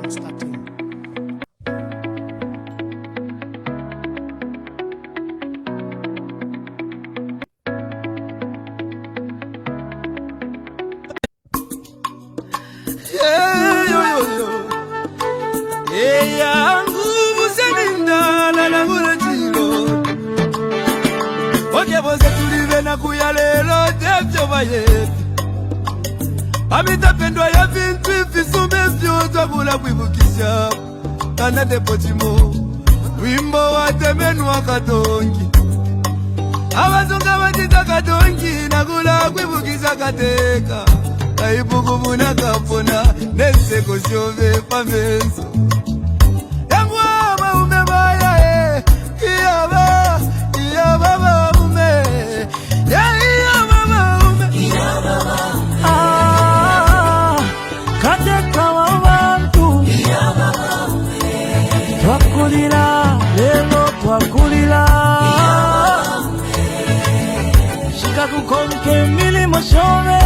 I'm starting. Amitapendwa ya vintu ifisume vyoza kula kwibukisha Kana depotimo wimbo watemenu wakatongi Abazunga watita katongi Nakula kwibukisha kateka Kaibuku muna kapona Neseko shove pamenso Yangu ama umebaya Iyaba ume Iyaba ume Twakulira, lelo twakulira Shika kukonke milimo shove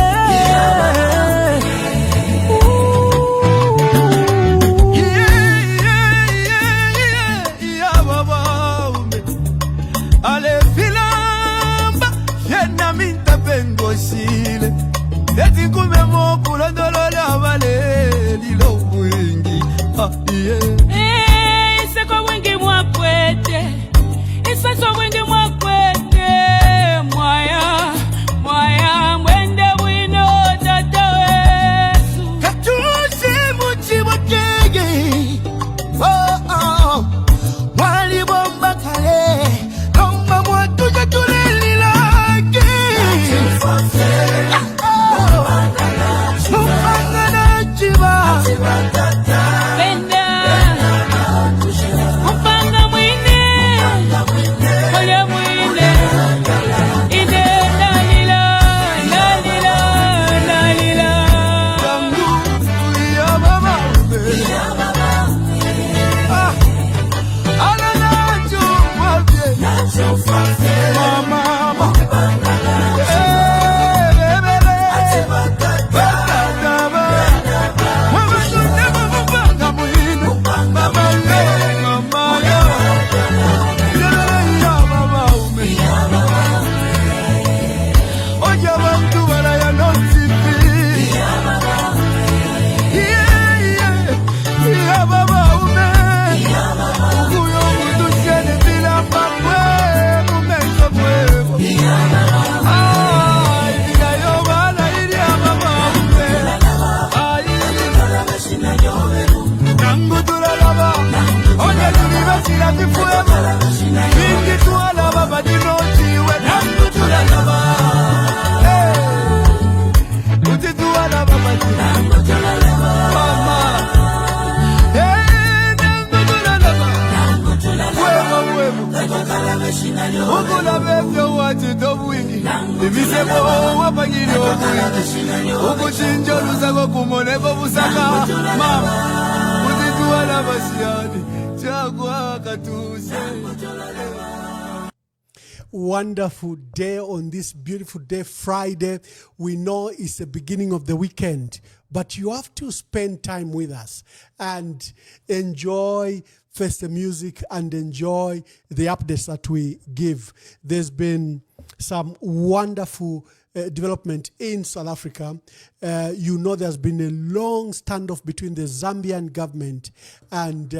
Ale filamba, yena minta pengo shile Eti kume mokulo ndolo la vale Lilo wingi, Iseko wingi mwakwete Iseko wingi mwakwete Mwaya mwende wino tata wesu Katushi muchi wakege Wali bomba kale Kamba mwatuja tuleli lake Mupanga chiba Penda Mpanga mwine Oya mwine Ide lalila Kangu ya mama Ala nacho mwabye Mama Ukula bevyo watu dobuingi Ibisebo wapangili obuingi Ukuchinjo lusako kumoneko busaka Mama Utituwa na basiani Chagwa katuse Wonderful day on this beautiful day, Friday. We know it's the beginning of the weekend, but you have to spend time with us and enjoy first the music and enjoy the updates that we give. There's been some wonderful development in South Africa. You know there's been a long standoff between the Zambian government and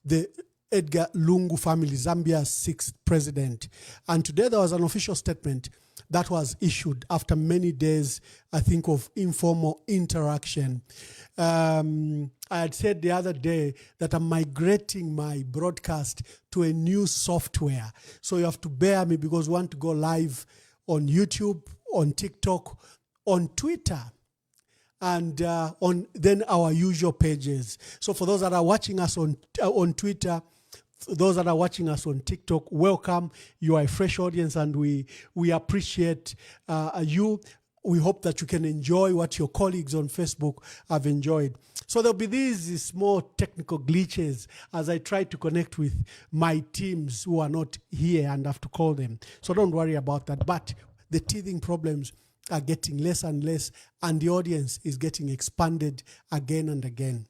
the Edgar Lungu family, Zambia's 6th president. And today there was an official statement that was issued after many days, I think, of informal interaction. I had said the other day that I'm migrating my broadcast to a new software. So you have to bear me because we want to go live on YouTube, on TikTok, on Twitter, and on then our usual pages. So for those that are watching us on Twitter, those that are watching us on TikTok, welcome. You are a fresh audience and we appreciate you. We hope that you can enjoy what your colleagues on Facebook have enjoyed. So there'll be these small technical glitches as I try to connect with my teams who are not here and have to call them. So don't worry about that. But the teething problems are getting less and less, and the audience is getting expanded again and again.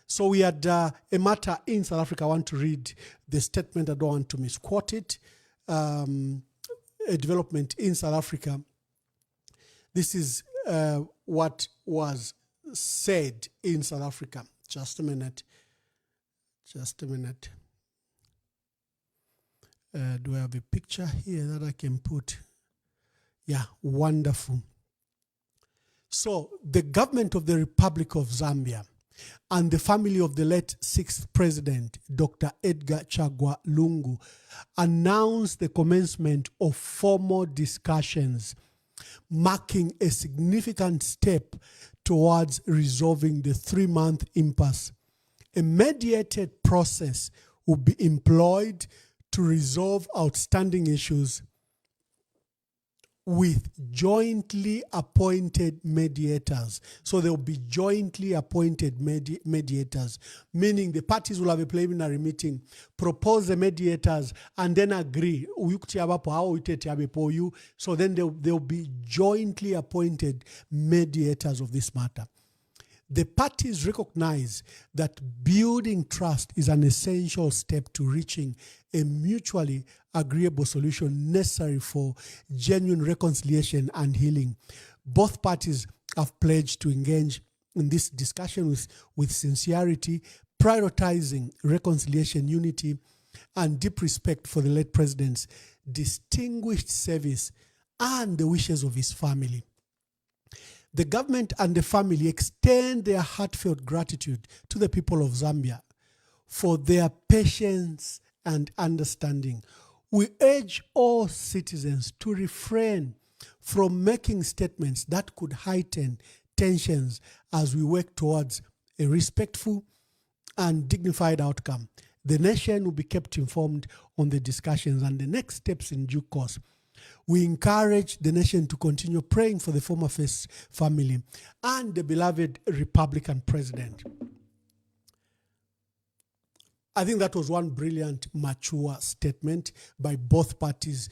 So we had a matter in South Africa. I want to read the statement. I don't want to misquote it. A development in South Africa. This is what was said in South Africa. Just a minute. Do I have a picture here that I can put? Yeah, wonderful. So the government of the Republic of Zambia and the family of the late 6th President, Dr. Edgar Chagwa Lungu, announced the commencement of formal discussions, marking a significant step towards resolving the 3-month impasse. A mediated process will be employed to resolve outstanding issues with jointly appointed mediators. So there will be jointly appointed mediators, meaning the parties will have a preliminary meeting, propose the mediators, and then agree. So then there will be jointly appointed mediators of this matter. The parties recognize that building trust is an essential step to reaching a mutually agreeable solution necessary for genuine reconciliation and healing. Both parties have pledged to engage in this discussion with sincerity, prioritizing reconciliation, unity, and deep respect for the late president's distinguished service and the wishes of his family. The government and the family extend their heartfelt gratitude to the people of Zambia for their patience and understanding. We urge all citizens to refrain from making statements that could heighten tensions as we work towards a respectful and dignified outcome. The nation will be kept informed on the discussions and the next steps in due course. We encourage the nation to continue praying for the former first family and the beloved Republican president. I think that was one brilliant, mature statement by both parties.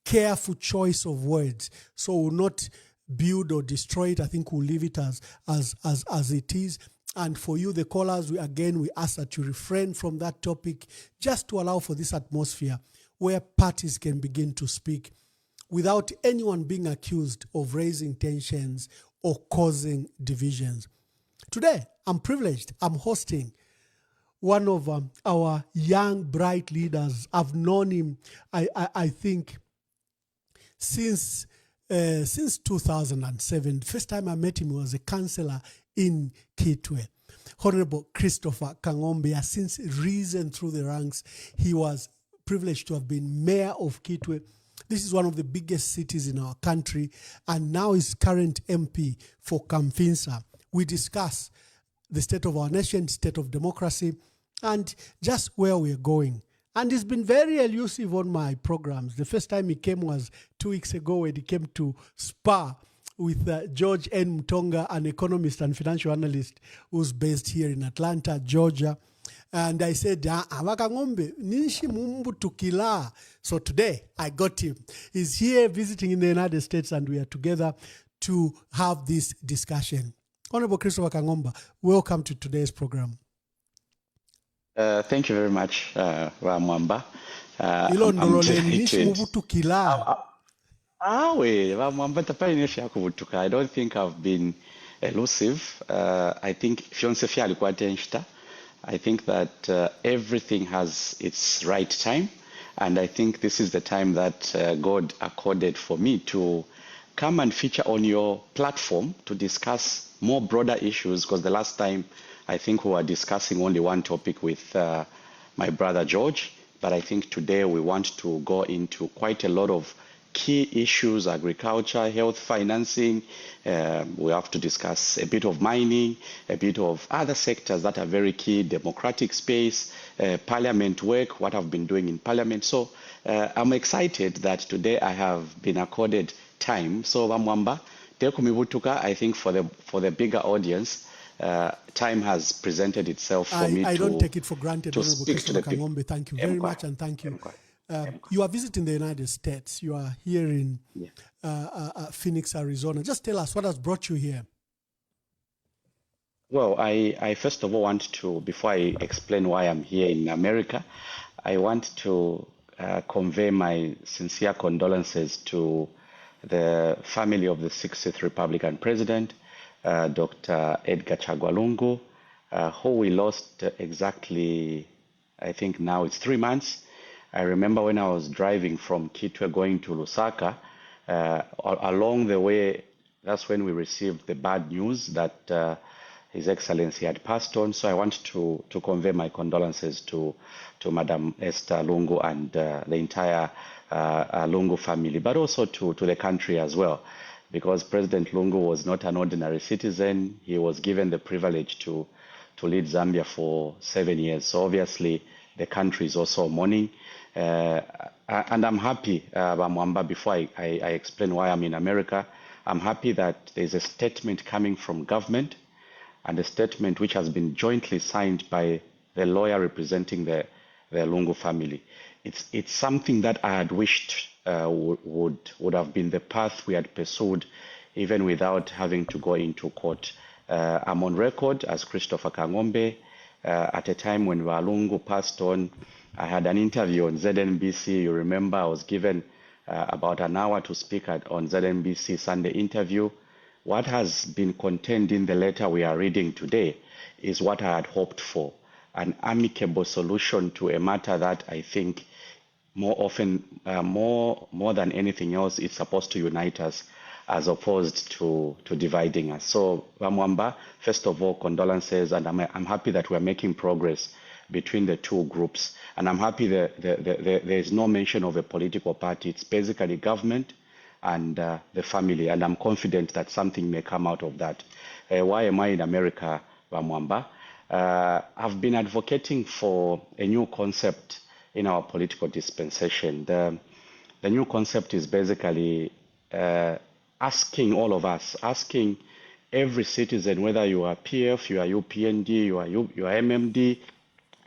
Careful choice of words. So we'll not build or destroy it. I think we'll leave it as it is. And for you, the callers, we ask that you refrain from that topic just to allow for this atmosphere where parties can begin to speak without anyone being accused of raising tensions or causing divisions. Today, I'm privileged. I'm hosting one of our young, bright leaders. I've known him, I think, since 2007. First time I met him, he was a councillor in Kitwe. Honorable Christopher Kangombe has since risen through the ranks. He was privileged to have been mayor of Kitwe. This is one of the biggest cities in our country, and now is current MP for Kamfinsa. We discuss the state of our nation, state of democracy, and just where we're going. And he's been very elusive on my programs. The first time he came was 2 weeks ago when he came to Spa with George N. Mutonga, an economist and financial analyst who's based here in Atlanta, Georgia. And I said, so today I got him. He's here visiting in the United States, and we are together to have this discussion. Honorable Christopher Kangomba, welcome to today's program. Thank you very much, Ramwamba. I don't think I've been elusive. I think I think that everything has its right time, and I think this is the time that God accorded for me to come and feature on your platform to discuss more broader issues, because the last time I think we were discussing only one topic with my brother George, but I think today we want to go into quite a lot of key issues: agriculture, health, financing. We have to discuss a bit of mining, a bit of other sectors that are very key, democratic space, parliament work, what I've been doing in parliament. So I'm excited that today I have been accorded time. So Vamwamba, I think for the bigger audience, time has presented itself for me. I don't take it for granted, to Honorable speak to the Kangombe. Thank you very much, and thank you. You are visiting the United States. You are here in Yeah. Phoenix, Arizona. Just tell us what has brought you here. Well, I first of all want to, before I explain why I'm here in America, I want to convey my sincere condolences to the family of the 60th Republican President, Dr. Edgar Chagwa Lungu, who we lost exactly, I think now it's 3 months. I remember when I was driving from Kitwe going to Lusaka, along the way, that's when we received the bad news that His Excellency had passed on. So I want to convey my condolences to Madam Esther Lungu and the entire Lungu family, but also to the country as well, because President Lungu was not an ordinary citizen. He was given the privilege to lead Zambia for 7 years. So obviously the country is also mourning. And I'm happy, Bamwamba, before I explain why I'm in America, I'm happy that there's a statement coming from government, and a statement which has been jointly signed by the lawyer representing the Lungu family. It's something that I had wished would have been the path we had pursued, even without having to go into court. I'm on record as Christopher Kangombe. At a time when Walungu passed on, I had an interview on ZNBC. You remember I was given about an hour to speak on ZNBC Sunday interview. What has been contained in the letter we are reading today is what I had hoped for, an amicable solution to a matter that I think more often, more than anything else, it's supposed to unite us as opposed to dividing us. So, Bamwamba, first of all, condolences, and I'm happy that we're making progress between the two groups. And I'm happy that there is no mention of a political party. It's basically government and the family, and I'm confident that something may come out of that. Why am I in America, Bamwamba? I've been advocating for a new concept in our political dispensation. The new concept is basically asking all of us, asking every citizen, whether you are PF, you are UPND, you are MMD,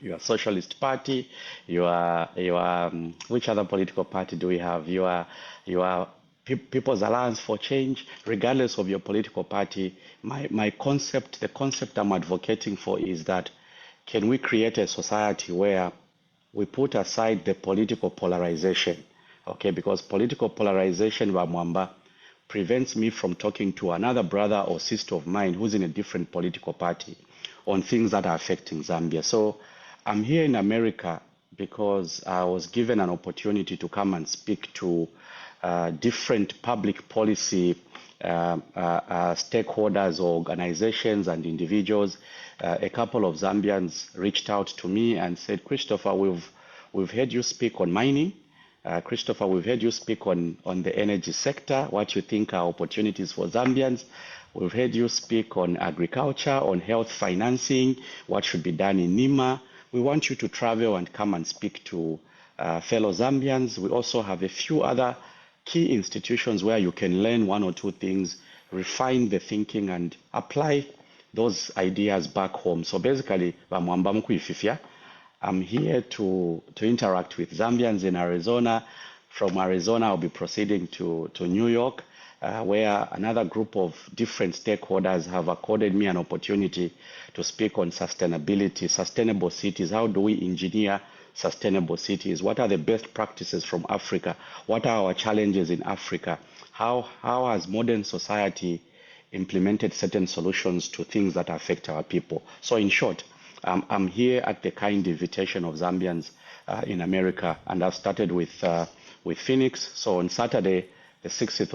you are Socialist Party, you are which other political party do we have? You are People's Alliance for Change. Regardless of your political party, my concept, the concept I'm advocating for is that can we create a society where we put aside the political polarization, okay? Because political polarization, Bamwamba, prevents me from talking to another brother or sister of mine who's in a different political party on things that are affecting Zambia. So I'm here in America because I was given an opportunity to come and speak to different public policy stakeholders, organizations, and individuals. A couple of Zambians reached out to me and said, Christopher, we've heard you speak on mining. Christopher, we've heard you speak on the energy sector, what you think are opportunities for Zambians. We've heard you speak on agriculture, on health financing, what should be done in Nima. We want you to travel and come and speak to fellow Zambians. We also have a few other key institutions where you can learn one or two things, refine the thinking, and apply those ideas back home. So basically, I'm here to interact with Zambians in Arizona. From Arizona, I'll be proceeding to New York, where another group of different stakeholders have accorded me an opportunity to speak on sustainability, sustainable cities. How do we engineer sustainable cities? What are the best practices from Africa? What are our challenges in Africa? How has modern society implemented certain solutions to things that affect our people? So in short, I'm here at the kind invitation of Zambians in America, and I've started with Phoenix. So on Saturday, the 6th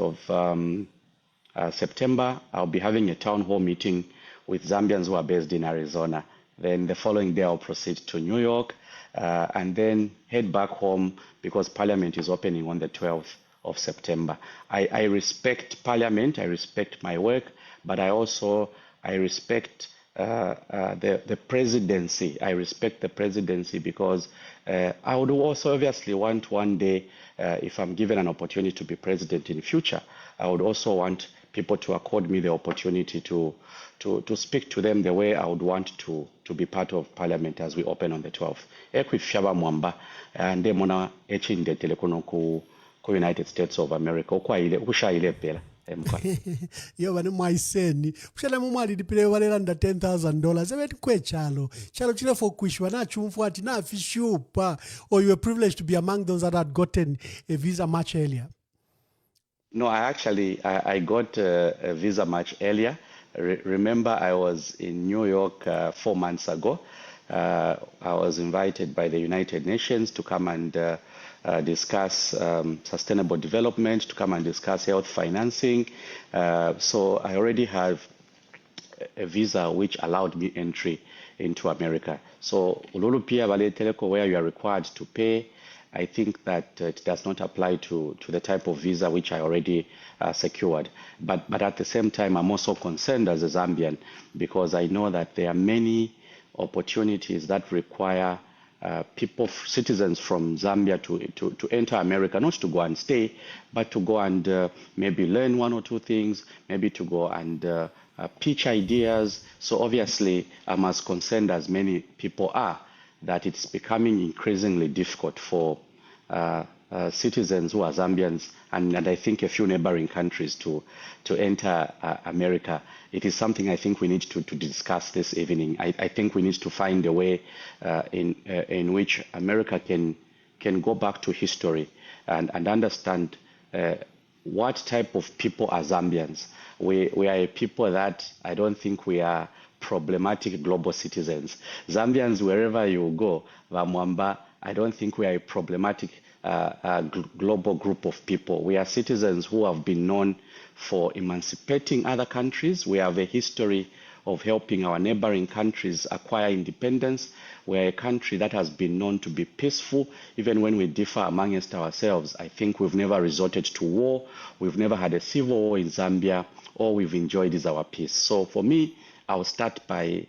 of September, I'll be having a town hall meeting with Zambians who are based in Arizona. Then the following day, I'll proceed to New York and then head back home because Parliament is opening on the 12th of September. I respect Parliament, I respect my work, but I respect the presidency. I respect the presidency because I would also obviously want one day, if I'm given an opportunity to be president in the future, I would also want people to accord me the opportunity to speak to them the way I would want to be part of Parliament as we open on the 12th. Ekwifyaba mwamba ande mona echindetele kuno ku United States of America okwayile ukushayile phela emkwa. Yo bane mwaiseni kushela mumali dipile walera nda $10,000 ebeti kwe chalo chile for kwishwa na chumfu ati na fishupa, or you were privileged to be among those that had gotten a visa much earlier. No, I got a visa much earlier. Remember, I was in New York 4 months ago. I was invited by the United Nations to come and discuss sustainable development, to come and discuss health financing. So I already have a visa which allowed me entry into America. So Ululu Pia Vale Teleco, where you are required to pay, I think that it does not apply to the type of visa which I already secured. But at the same time, I'm also concerned as a Zambian because I know that there are many opportunities that require citizens from Zambia to enter America, not to go and stay, but to go and maybe learn one or two things, maybe to go and pitch ideas. So obviously, I'm as concerned as many people are that it's becoming increasingly difficult for citizens who are Zambians and I think a few neighboring countries to enter America. It is something I think we need to discuss this evening. I think we need to find a way in which America can go back to history and understand what type of people are Zambians. We are a people that I don't think we are problematic global citizens. Zambians, wherever you go, Vamwamba, I don't think we are a problematic global group of people. We are citizens who have been known for emancipating other countries. We have a history of helping our neighboring countries acquire independence. We're a country that has been known to be peaceful, even when we differ amongst ourselves. I think we've never resorted to war. We've never had a civil war in Zambia. All we've enjoyed is our peace. So for me, I'll start by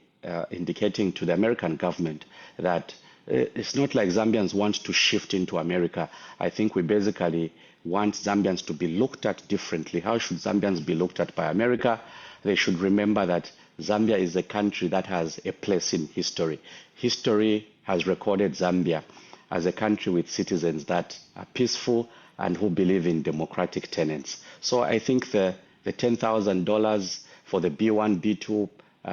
indicating to the American government that it's not like Zambians want to shift into America. I think we basically want Zambians to be looked at differently. How should Zambians be looked at by America? They should remember that Zambia is a country that has a place in history. History has recorded Zambia as a country with citizens that are peaceful and who believe in democratic tenets. So I think the $10,000 for the B1, B2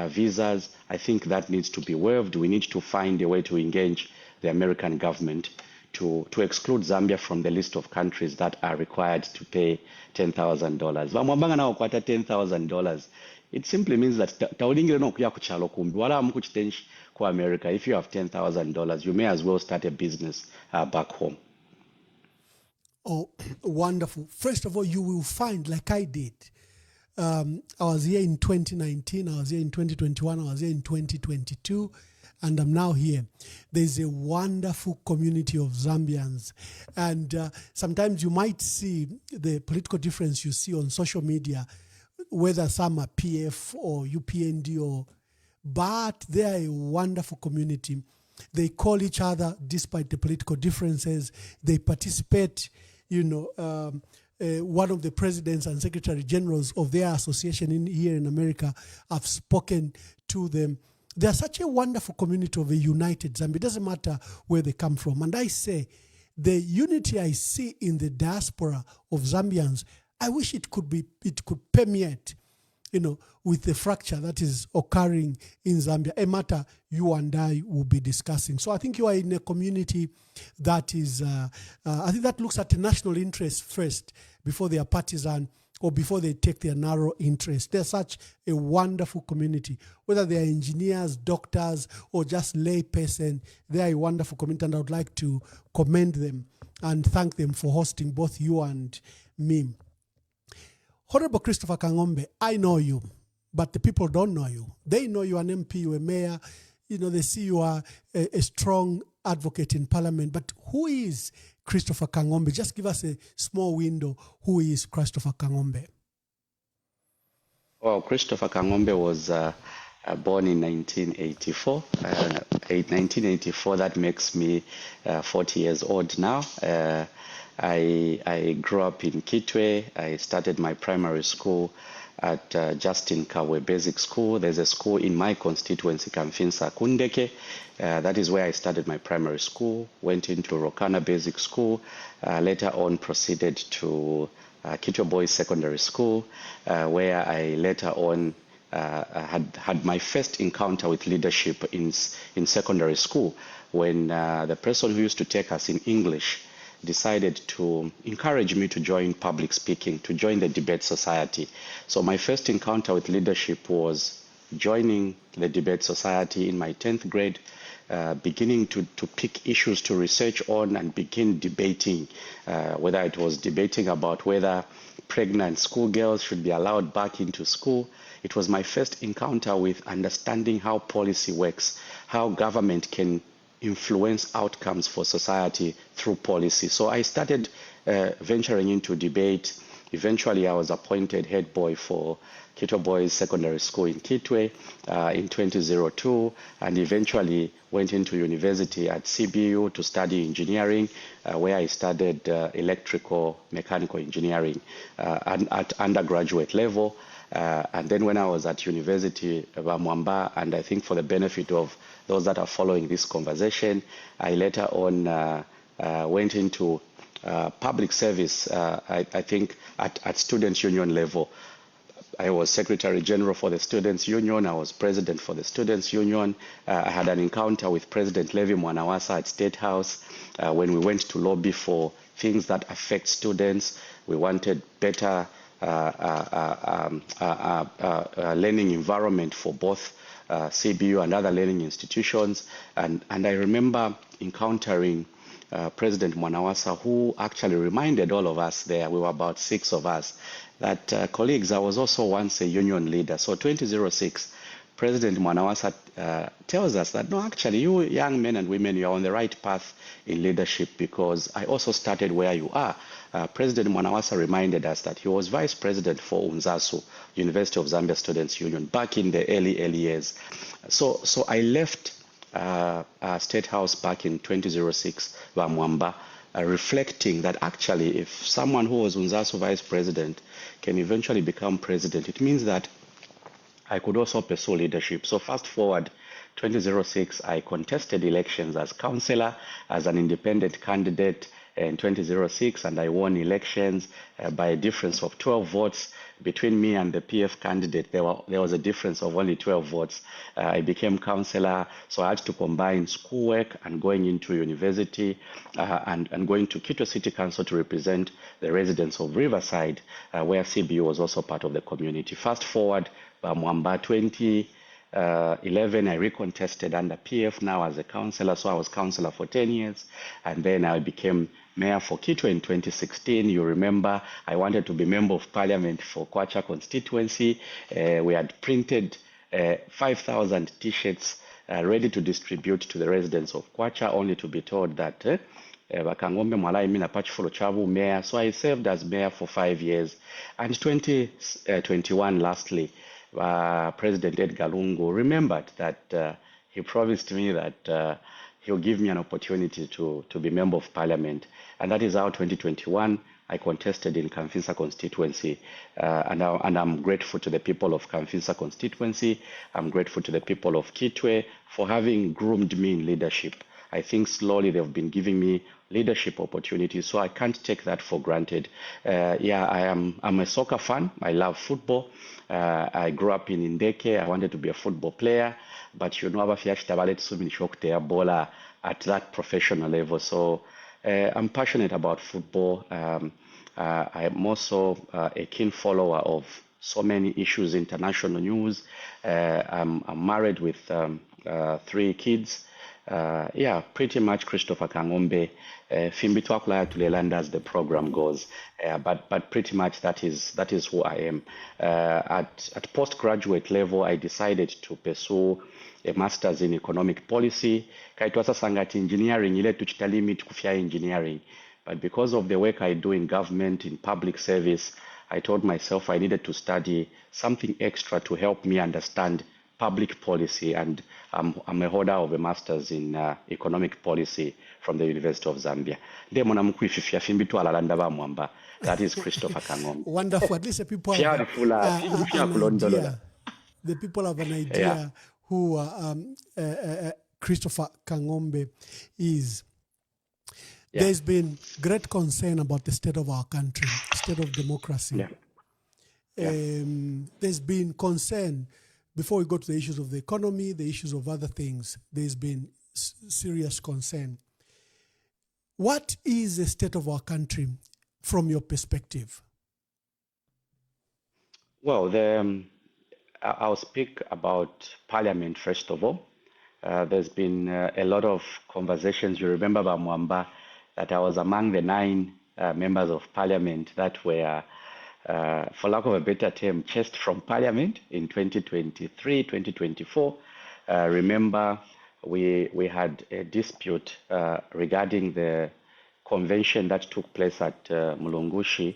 visas, I think that needs to be waived. We need to find a way to engage the American government to exclude Zambia from the list of countries that are required to pay $10,000. Vamwambanga na okwata $10,000. It simply means that taulingire no kuya kuchalo kumbi wala amukuchitenji kwa America. If you have $10,000, you may as well start a business back home. Oh, wonderful. First of all, you will find, like I did, I was here in 2019, I was here in 2021, I was here in 2022, and I'm now here. There's a wonderful community of Zambians. And sometimes you might see the political difference you see on social media, whether some are PF or UPND, but they are a wonderful community. They call each other despite the political differences. They participate, one of the presidents and secretary generals of their association here in America have spoken to them. They are such a wonderful community of a united Zambia. It doesn't matter where they come from. And I say, the unity I see in the diaspora of Zambians, I wish it could permeate, with the fracture that is occurring in Zambia, a matter you and I will be discussing. So I think you are in a community that is, I think that looks at the national interest first before they are partisan or before they take their narrow interest. They're such a wonderful community. Whether they are engineers, doctors, or just lay person, they are a wonderful community, and I would like to commend them and thank them for hosting both you and me. Honorable Christopher Kangombe, I know you, but the people don't know you. They know you are an MP, you're a mayor, they see you are a strong advocate in Parliament, but who is Christopher Kangombe? Just give us a small window. Who is Christopher Kangombe? Well, Christopher Kangombe was born in 1984. 1984, that makes me 40 years old now. I grew up in Kitwe. I started my primary school at Justin Kawe Basic School. There's a school in my constituency, Kamfinsa Kundeke. That is where I started my primary school, went into Rokana Basic School, later on proceeded to Kitwe Boys Secondary School, where I later on had my first encounter with leadership in secondary school when the person who used to take us in English decided to encourage me to join public speaking, to join the debate society. So my first encounter with leadership was joining the debate society in my 10th grade, beginning to pick issues to research on and begin debating, whether it was debating about whether pregnant schoolgirls should be allowed back into school. It was my first encounter with understanding how policy works, how government can influence outcomes for society through policy. So I started venturing into debate. Eventually, I was appointed head boy for Kitwe Boys Secondary School in Kitwe in 2002, and eventually went into university at CBU to study engineering, where I studied electrical mechanical engineering at undergraduate level. And then when I was at university, Mwamba, and I think for the benefit of those that are following this conversation, I later on went into public service, I think at Students' Union level. I was Secretary General for the Students' Union. I was President for the Students' Union. I had an encounter with President Levi Mwanawasa at State House when we went to lobby for things that affect students. We wanted better learning environment for both CBU and other learning institutions. And I remember encountering President Mwanawasa, who actually reminded all of us there, we were about 6 of us, that colleagues, I was also once a union leader. So 2006, President Mwanawasa tells us that, no, actually, you young men and women, you are on the right path in leadership because I also started where you are. President Mwanawasa reminded us that he was vice president for UNZASU, University of Zambia Students' Union, back in the early years. So I left State House back in 2006, Mwamba, reflecting that actually if someone who was UNZASU vice president can eventually become president, it means that I could also pursue leadership. So fast forward 2006, I contested elections as councillor, as an independent candidate in 2006, and I won elections by a difference of 12 votes. Between me and the PF candidate, there was a difference of only 12 votes. I became councillor, so I had to combine schoolwork and going into university and going to Kitwe City Council to represent the residents of Riverside, where CBU was also part of the community. Fast forward, Mwamba 2011, I recontested under PF now as a councillor, so I was councillor for 10 years, and then I became mayor for Kitwe in 2016. You remember I wanted to be member of parliament for Kwacha constituency. We had printed 5,000 t-shirts ready to distribute to the residents of Kwacha, only to be told that Bakangombe Mwalai mina pachifulo chabu mayor. So I served as mayor for 5 years. And 2021, lastly, President Edgar Lungu remembered that he promised me that he'll give me an opportunity to be member of parliament. And that is how 2021, I contested in Kamfinsa constituency. And I'm grateful to the people of Kamfinsa constituency. I'm grateful to the people of Kitwe for having groomed me in leadership. I think slowly they've been giving me leadership opportunities, so I can't take that for granted. I'm a soccer fan. I love football. I grew up in Ndeke. I wanted to be a football player, but you know, at that professional level. So I'm passionate about football. I'm also a keen follower of so many issues, international news. I'm married with 3 kids. Pretty much Christopher Kangombe, Fimbi Twakulaya Tulelanda as the program goes. But pretty much that is who I am. At postgraduate level, I decided to pursue a master's in economic policy. Kaitwasa sangati engineering ile tuchitalimit kufia engineering. But because of the work I do in government, in public service, I told myself I needed to study something extra to help me understand public policy, and I'm a holder of a master's in economic policy from the University of Zambia. That is Christopher Kangombe. Wonderful. At least the people Fia have rifula, fia an kulondolola. idea. The people have an Yeah. idea who Christopher Kangombe is. Yeah. There's been great concern about the state of our country, state of democracy. Yeah. Yeah. There's been concern, before we go to the issues of the economy, the issues of other things, there's been serious concern. What is the state of our country from your perspective? Well, I'll speak about Parliament first of all. There's been a lot of conversations. You remember, Bamwamba, that I was among the 9 members of Parliament that were, for lack of a better term, chased from Parliament in 2023, 2024. Remember, we had a dispute regarding the convention that took place at Mulungushi,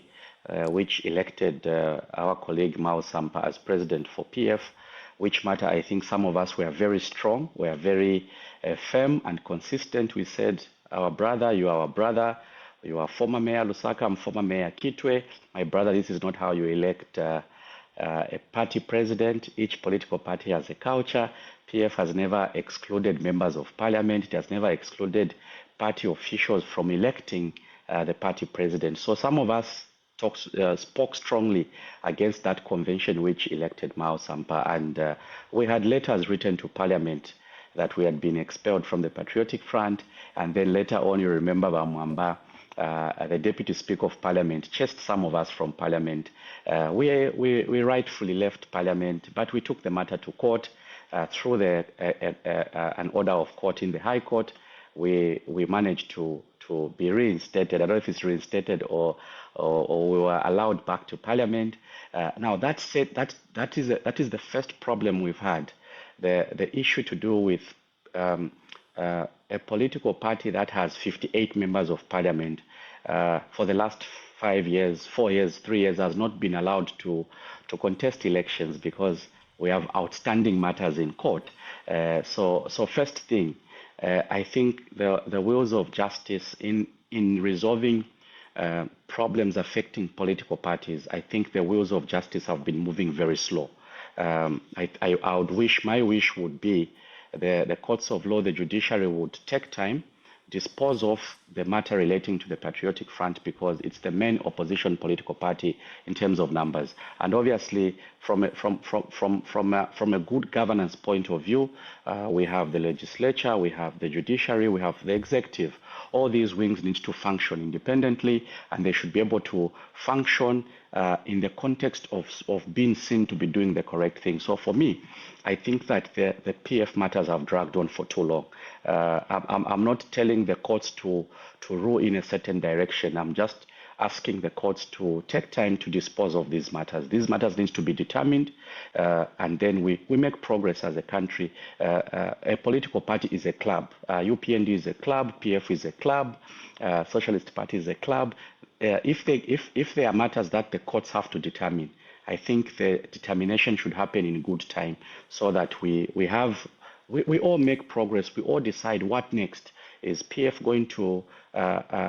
which elected our colleague Mao Sampa as president for PF, which matter I think some of us were very strong, were very firm and consistent. We said, our brother, you are our brother, you are former Mayor Lusaka, I'm former Mayor Kitwe. My brother, this is not how you elect a party president. Each political party has a culture. PF has never excluded members of parliament. It has never excluded party officials from electing the party president. So some of us spoke strongly against that convention which elected Mao Sampa, and we had letters written to Parliament that we had been expelled from the Patriotic Front, and then later on, you remember Bamwamba, the Deputy Speaker of Parliament, chased some of us from Parliament. We rightfully left Parliament, but we took the matter to court through an order of court in the High Court. We managed to be reinstated. I don't know if it's reinstated or we were allowed back to Parliament. Now that said, that is the first problem we've had, the issue to do with a political party that has 58 members of Parliament for the last 5 years, 4 years, 3 years has not been allowed to contest elections because we have outstanding matters in court. So first thing, I think the wheels of justice in resolving problems affecting political parties, I think the wheels of justice have been moving very slow. I would wish, my wish would be the courts of law, the judiciary would take time, dispose of the matter relating to the Patriotic Front because it's the main opposition political party in terms of numbers. And obviously, from a good governance point of view, we have the legislature, we have the judiciary, we have the executive. All these wings need to function independently, and they should be able to function in the context of being seen to be doing the correct thing. So for me, I think that the PF matters have dragged on for too long. I'm not telling the courts to rule in a certain direction. I'm just asking the courts to take time to dispose of these matters. These matters need to be determined, and then we make progress as a country. A political party is a club. UPND is a club. PF is a club. Socialist Party is a club. If there are matters that the courts have to determine, I think the determination should happen in good time so that we all make progress. We all decide what next. Is PF going to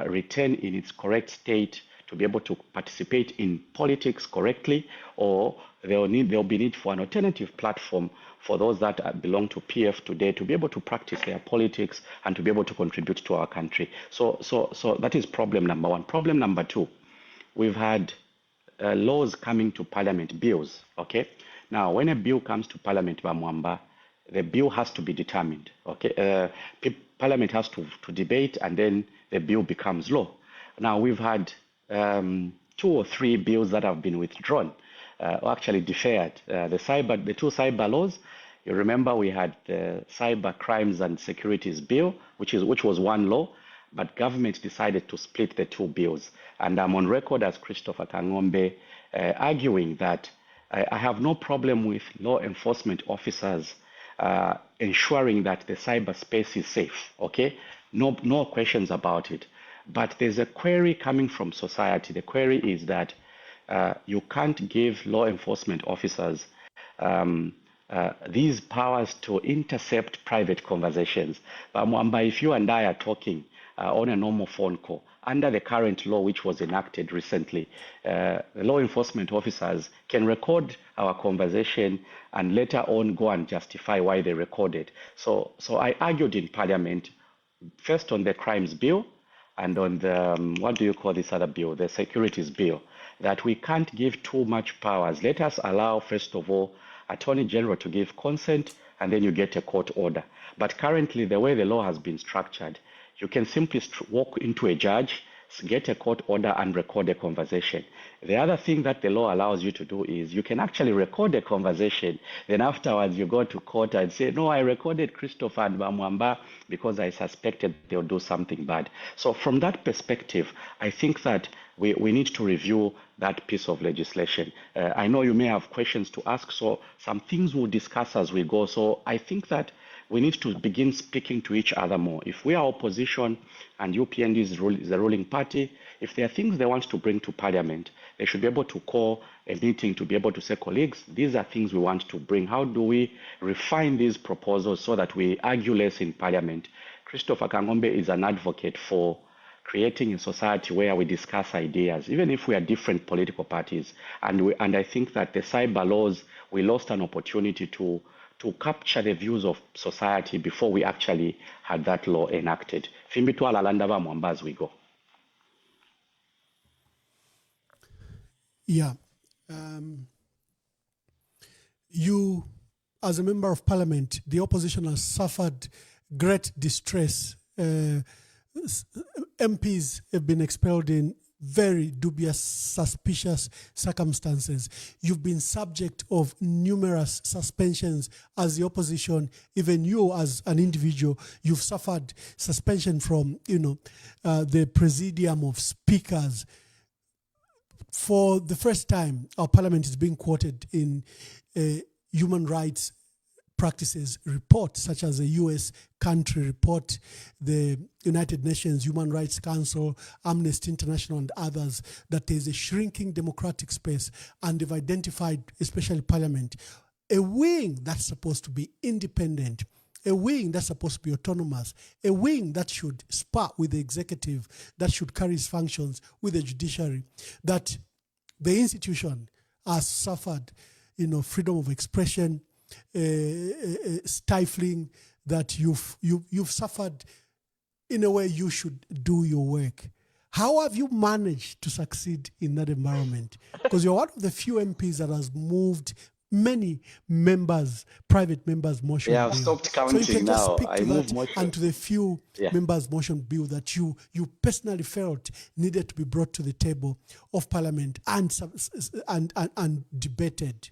return in its correct state to be able to participate in politics correctly, or there'll be need for an alternative platform for those that belong to PF today to be able to practice their politics and to be able to contribute to our country. So that is problem number one. Problem number two, we've had laws coming to Parliament, bills. Okay, now when a bill comes to Parliament, Bamwamba, the bill has to be determined. Okay, Parliament has to debate, and then the bill becomes law. Now we've had 2 or 3 bills that have been withdrawn, or actually deferred. The two cyber laws. You remember we had the Cyber Crimes and Securities Bill, which was one law, but government decided to split the 2 bills. And I'm on record as Christopher Kangombe arguing that I have no problem with law enforcement officers ensuring that the cyberspace is safe. Okay, no questions about it. But there's a query coming from society. The query is that you can't give law enforcement officers these powers to intercept private conversations. But Mwamba, if you and I are talking on a normal phone call, under the current law, which was enacted recently, the law enforcement officers can record our conversation and later on go and justify why they recorded. So I argued in Parliament, first on the crimes bill and on the, what do you call this other bill, the securities bill, that we can't give too much powers. Let us allow, first of all, Attorney General to give consent, and then you get a court order. But currently, the way the law has been structured, you can simply walk into a judge, get a court order, and record a conversation. The other thing that the law allows you to do is you can actually record a conversation. Then afterwards, you go to court and say, no, I recorded Christopher and Bamwamba because I suspected they'll do something bad. So from that perspective, I think that we need to review that piece of legislation. I know you may have questions to ask, so some things we'll discuss as we go. So I think that we need to begin speaking to each other more. If we are opposition and UPND is the ruling party, if there are things they want to bring to Parliament, they should be able to call a meeting to be able to say, colleagues, these are things we want to bring. How do we refine these proposals so that we argue less in Parliament? Christopher Kangombe is an advocate for creating a society where we discuss ideas, even if we are different political parties. And I think that the cyber laws, we lost an opportunity to capture the views of society before we actually had that law enacted. Fimbitwala Landava Mwamba as we go. Yeah. You, as a member of parliament, the opposition has suffered great distress. MPs have been expelled in very dubious, suspicious circumstances. You've been subject of numerous suspensions as the opposition. Even you as an individual, you've suffered suspension from, the presidium of speakers. For the first time, our parliament is being quoted in human rights practices report, such as the U.S. country report, the United Nations Human Rights Council, Amnesty International, and others, that there is a shrinking democratic space, and they've identified, especially Parliament, a wing that's supposed to be independent, a wing that's supposed to be autonomous, a wing that should spar with the executive, that should carry its functions with the judiciary, that the institution has suffered, freedom of expression, stifling, that you've suffered in a way you should do your work. How have you managed to succeed in that environment? Because you're one of the few MPs that has moved many members, private members' motion bill. I've stopped counting so you can just now. speak I to move that motion. and to the few members' motion bill that you personally felt needed to be brought to the table of Parliament and debated.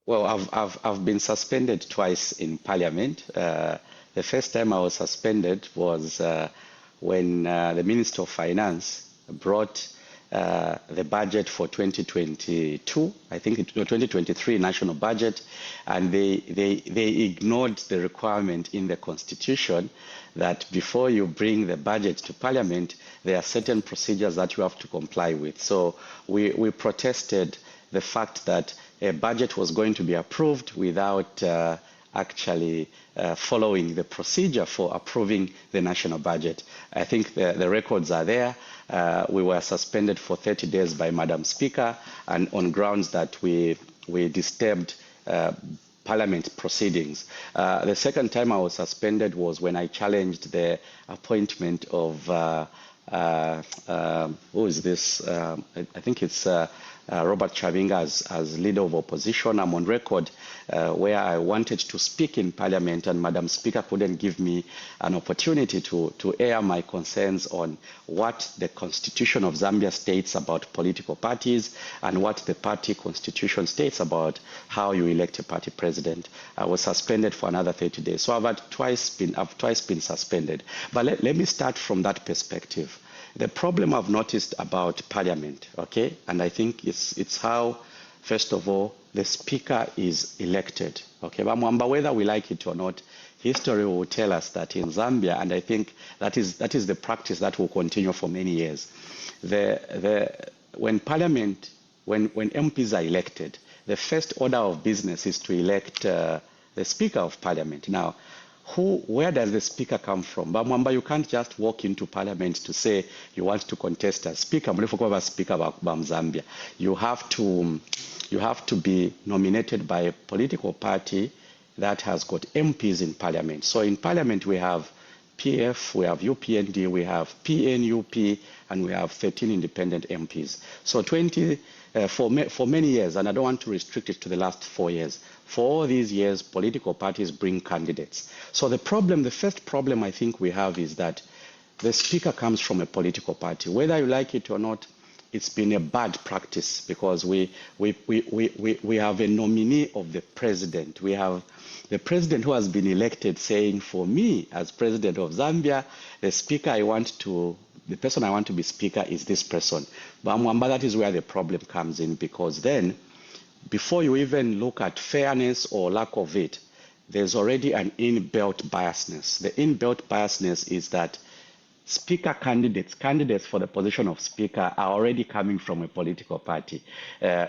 Well, I've been suspended twice in Parliament. The first time I was suspended was when the Minister of Finance brought the budget for 2022, I think 2023 national budget, and they ignored the requirement in the Constitution that before you bring the budget to Parliament, there are certain procedures that you have to comply with. So we protested the fact that a budget was going to be approved without actually following the procedure for approving the national budget. I think the records are there. We were suspended for 30 days by Madam Speaker, and on grounds that we disturbed Parliament proceedings. The second time I was suspended was when I challenged the appointment of who is this? I think it's Robert Chavinga as leader of opposition. I'm on record where I wanted to speak in Parliament, and Madam Speaker couldn't give me an opportunity to air my concerns on what the Constitution of Zambia states about political parties and what the party constitution states about how you elect a party president. I was suspended for another 30 days. So I've twice been suspended. But let me start from that perspective. The problem I've noticed about Parliament, okay, and I think it's how, first of all, the Speaker is elected, okay. But whether we like it or not, history will tell us that in Zambia, and I think that is the practice that will continue for many years. When Parliament, when MPs are elected, the first order of business is to elect the Speaker of Parliament. Now, where does the speaker come from? Bamwamba, you can't just walk into parliament to say you want to contest as speaker. Speaker Zambia. You have to be nominated by a political party that has got MPs in parliament. So in parliament we have PF, we have UPND, we have PNUP, and we have 13 independent MPs. So for many years, and I don't want to restrict it to the last 4 years, for all these years, political parties bring candidates. So the first problem I think we have is that the speaker comes from a political party. Whether you like it or not, it's been a bad practice because we have a nominee of the president. We have the president who has been elected saying, for me, as president of Zambia, the person I want to be speaker is this person. But that is where the problem comes in, because then, before you even look at fairness or lack of it, there's already an inbuilt biasness. The inbuilt biasness is that speaker candidates for the position of speaker are already coming from a political party.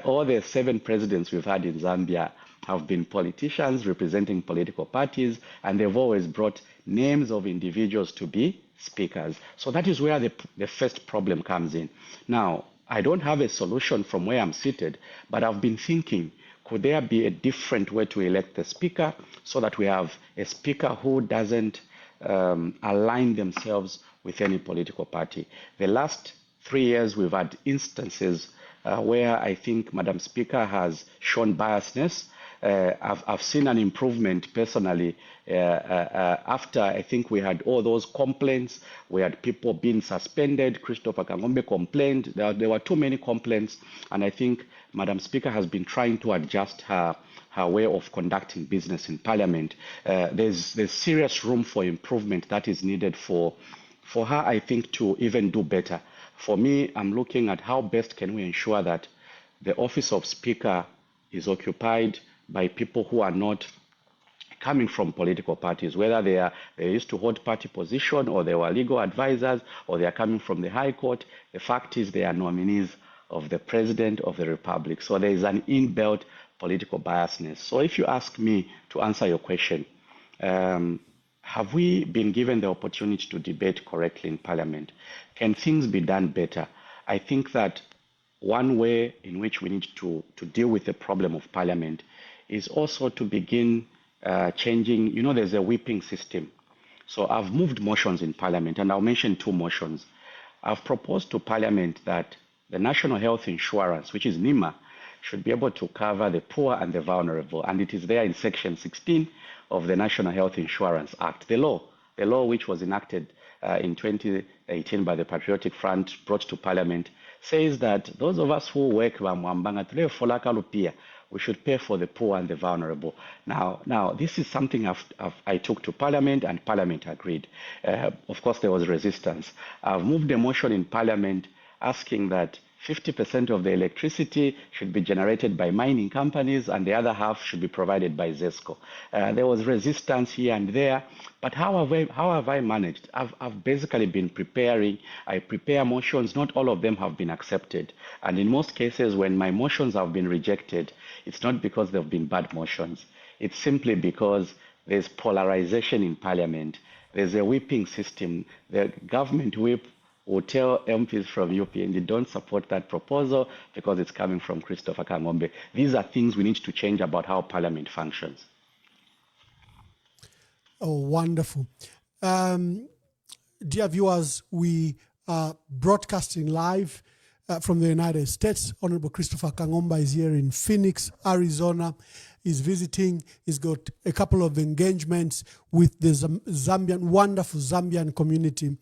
All the 7 presidents we've had in Zambia have been politicians representing political parties, and they've always brought names of individuals to be speakers. So that is where the first problem comes in. Now, I don't have a solution from where I'm seated, but I've been thinking, could there be a different way to elect the speaker so that we have a speaker who doesn't align themselves with any political party? The last 3 years, we've had instances where I think Madam Speaker has shown biasness. I've seen an improvement personally after I think we had all those complaints. We had people being suspended. Christopher Kangombe complained. There were too many complaints, and I think Madam Speaker has been trying to adjust her way of conducting business in Parliament. There's serious room for improvement that is needed for her, I think, to even do better. For me, I'm looking at how best can we ensure that the office of Speaker is occupied by people who are not coming from political parties, whether they used to hold party position, or they were legal advisors, or they are coming from the High Court. The fact is they are nominees of the President of the Republic. So there is an inbuilt political biasness. So if you ask me to answer your question, have we been given the opportunity to debate correctly in Parliament? Can things be done better? I think that one way in which we need to deal with the problem of Parliament is also to begin changing. There's a whipping system. So I've moved motions in Parliament, and I'll mention 2 motions. I've proposed to Parliament that the National Health Insurance, which is NIMA, should be able to cover the poor and the vulnerable. And it is there in Section 16 of the National Health Insurance Act. The law which was enacted in 2018 by the Patriotic Front, brought to Parliament, says that those of us who work, we should pay for the poor and the vulnerable. Now, this is something I took to Parliament, and Parliament agreed. Of course, there was resistance. I've moved a motion in Parliament asking that 50% of the electricity should be generated by mining companies, and the other half should be provided by ZESCO. There was resistance here and there, but how have I managed? I've basically been preparing. I prepare motions. Not all of them have been accepted. And in most cases, when my motions have been rejected, it's not because they've been bad motions. It's simply because there's polarization in Parliament. There's a whipping system. The government whip will tell MPs from UPND, don't support that proposal because it's coming from Christopher Kangombe. These are things we need to change about how Parliament functions. Oh, wonderful. Dear viewers, we are broadcasting live from the United States. Honorable Christopher Kangombe is here in Phoenix, Arizona. He's visiting. He's got a couple of engagements with the wonderful Zambian community,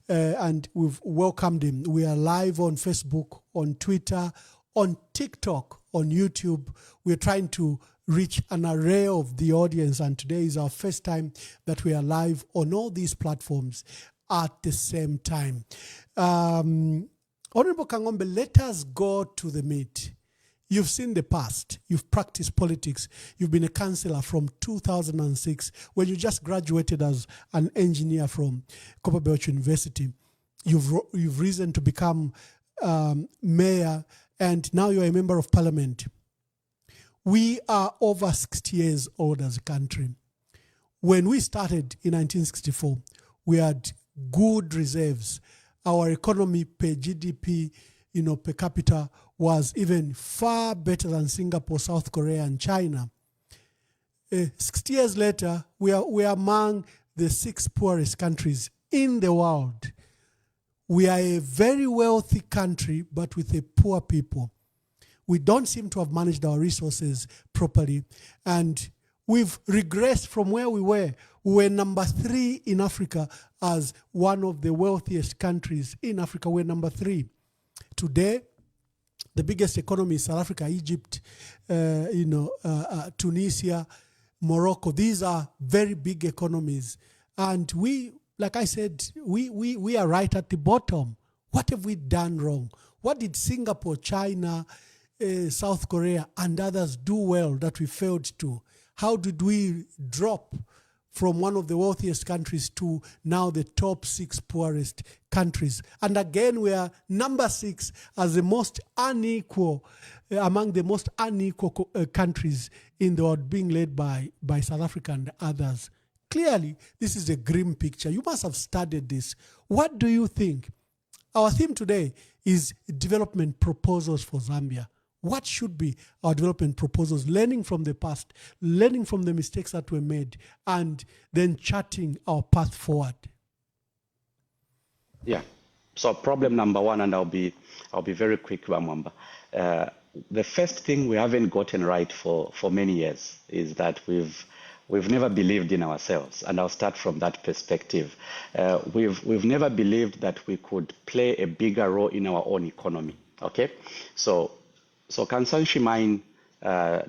and we've welcomed him. We are live on Facebook, on Twitter, on TikTok, on YouTube. We're trying to reach an array of the audience, and today is our first time that we are live on all these platforms at the same time. Honorable Kangombe, let us go to the meat. You've seen the past. You've practiced politics. You've been a councillor from 2006 when you just graduated as an engineer from Copperbelt University. You've risen to become mayor, and now you're a member of parliament. We are over 60 years old as a country. When we started in 1964, we had good reserves. Our economy per GDP, per capita was even far better than Singapore, South Korea, and China. 60 years later, we are among the 6 poorest countries in the world. We are a very wealthy country, but with a poor people. We don't seem to have managed our resources properly, and we've regressed from where we were. We were number 3 in Africa as one of the wealthiest countries in Africa. We're number 3. Today, the biggest economy is South Africa, Egypt, Tunisia, Morocco. These are very big economies. And we, like I said, we are right at the bottom. What have we done wrong? What did Singapore, China, South Korea, and others do well that we failed to? How did we drop from one of the wealthiest countries to now the top 6 poorest countries? And again, we are number 6 as the most unequal, among the most unequal countries in the world, being led by South Africa and others. Clearly, this is a grim picture. You must have studied this. What do you think? Our theme today is development proposals for Zambia. What should be our development proposals? Learning from the past, learning from the mistakes that were made, and then charting our path forward. Yeah. So problem number 1, and I'll be very quick, Wamwamba. The first thing we haven't gotten right for many years is that we've never believed in ourselves, and I'll start from that perspective. We've never believed that we could play a bigger role in our own economy. Okay, so Kansanshi Mine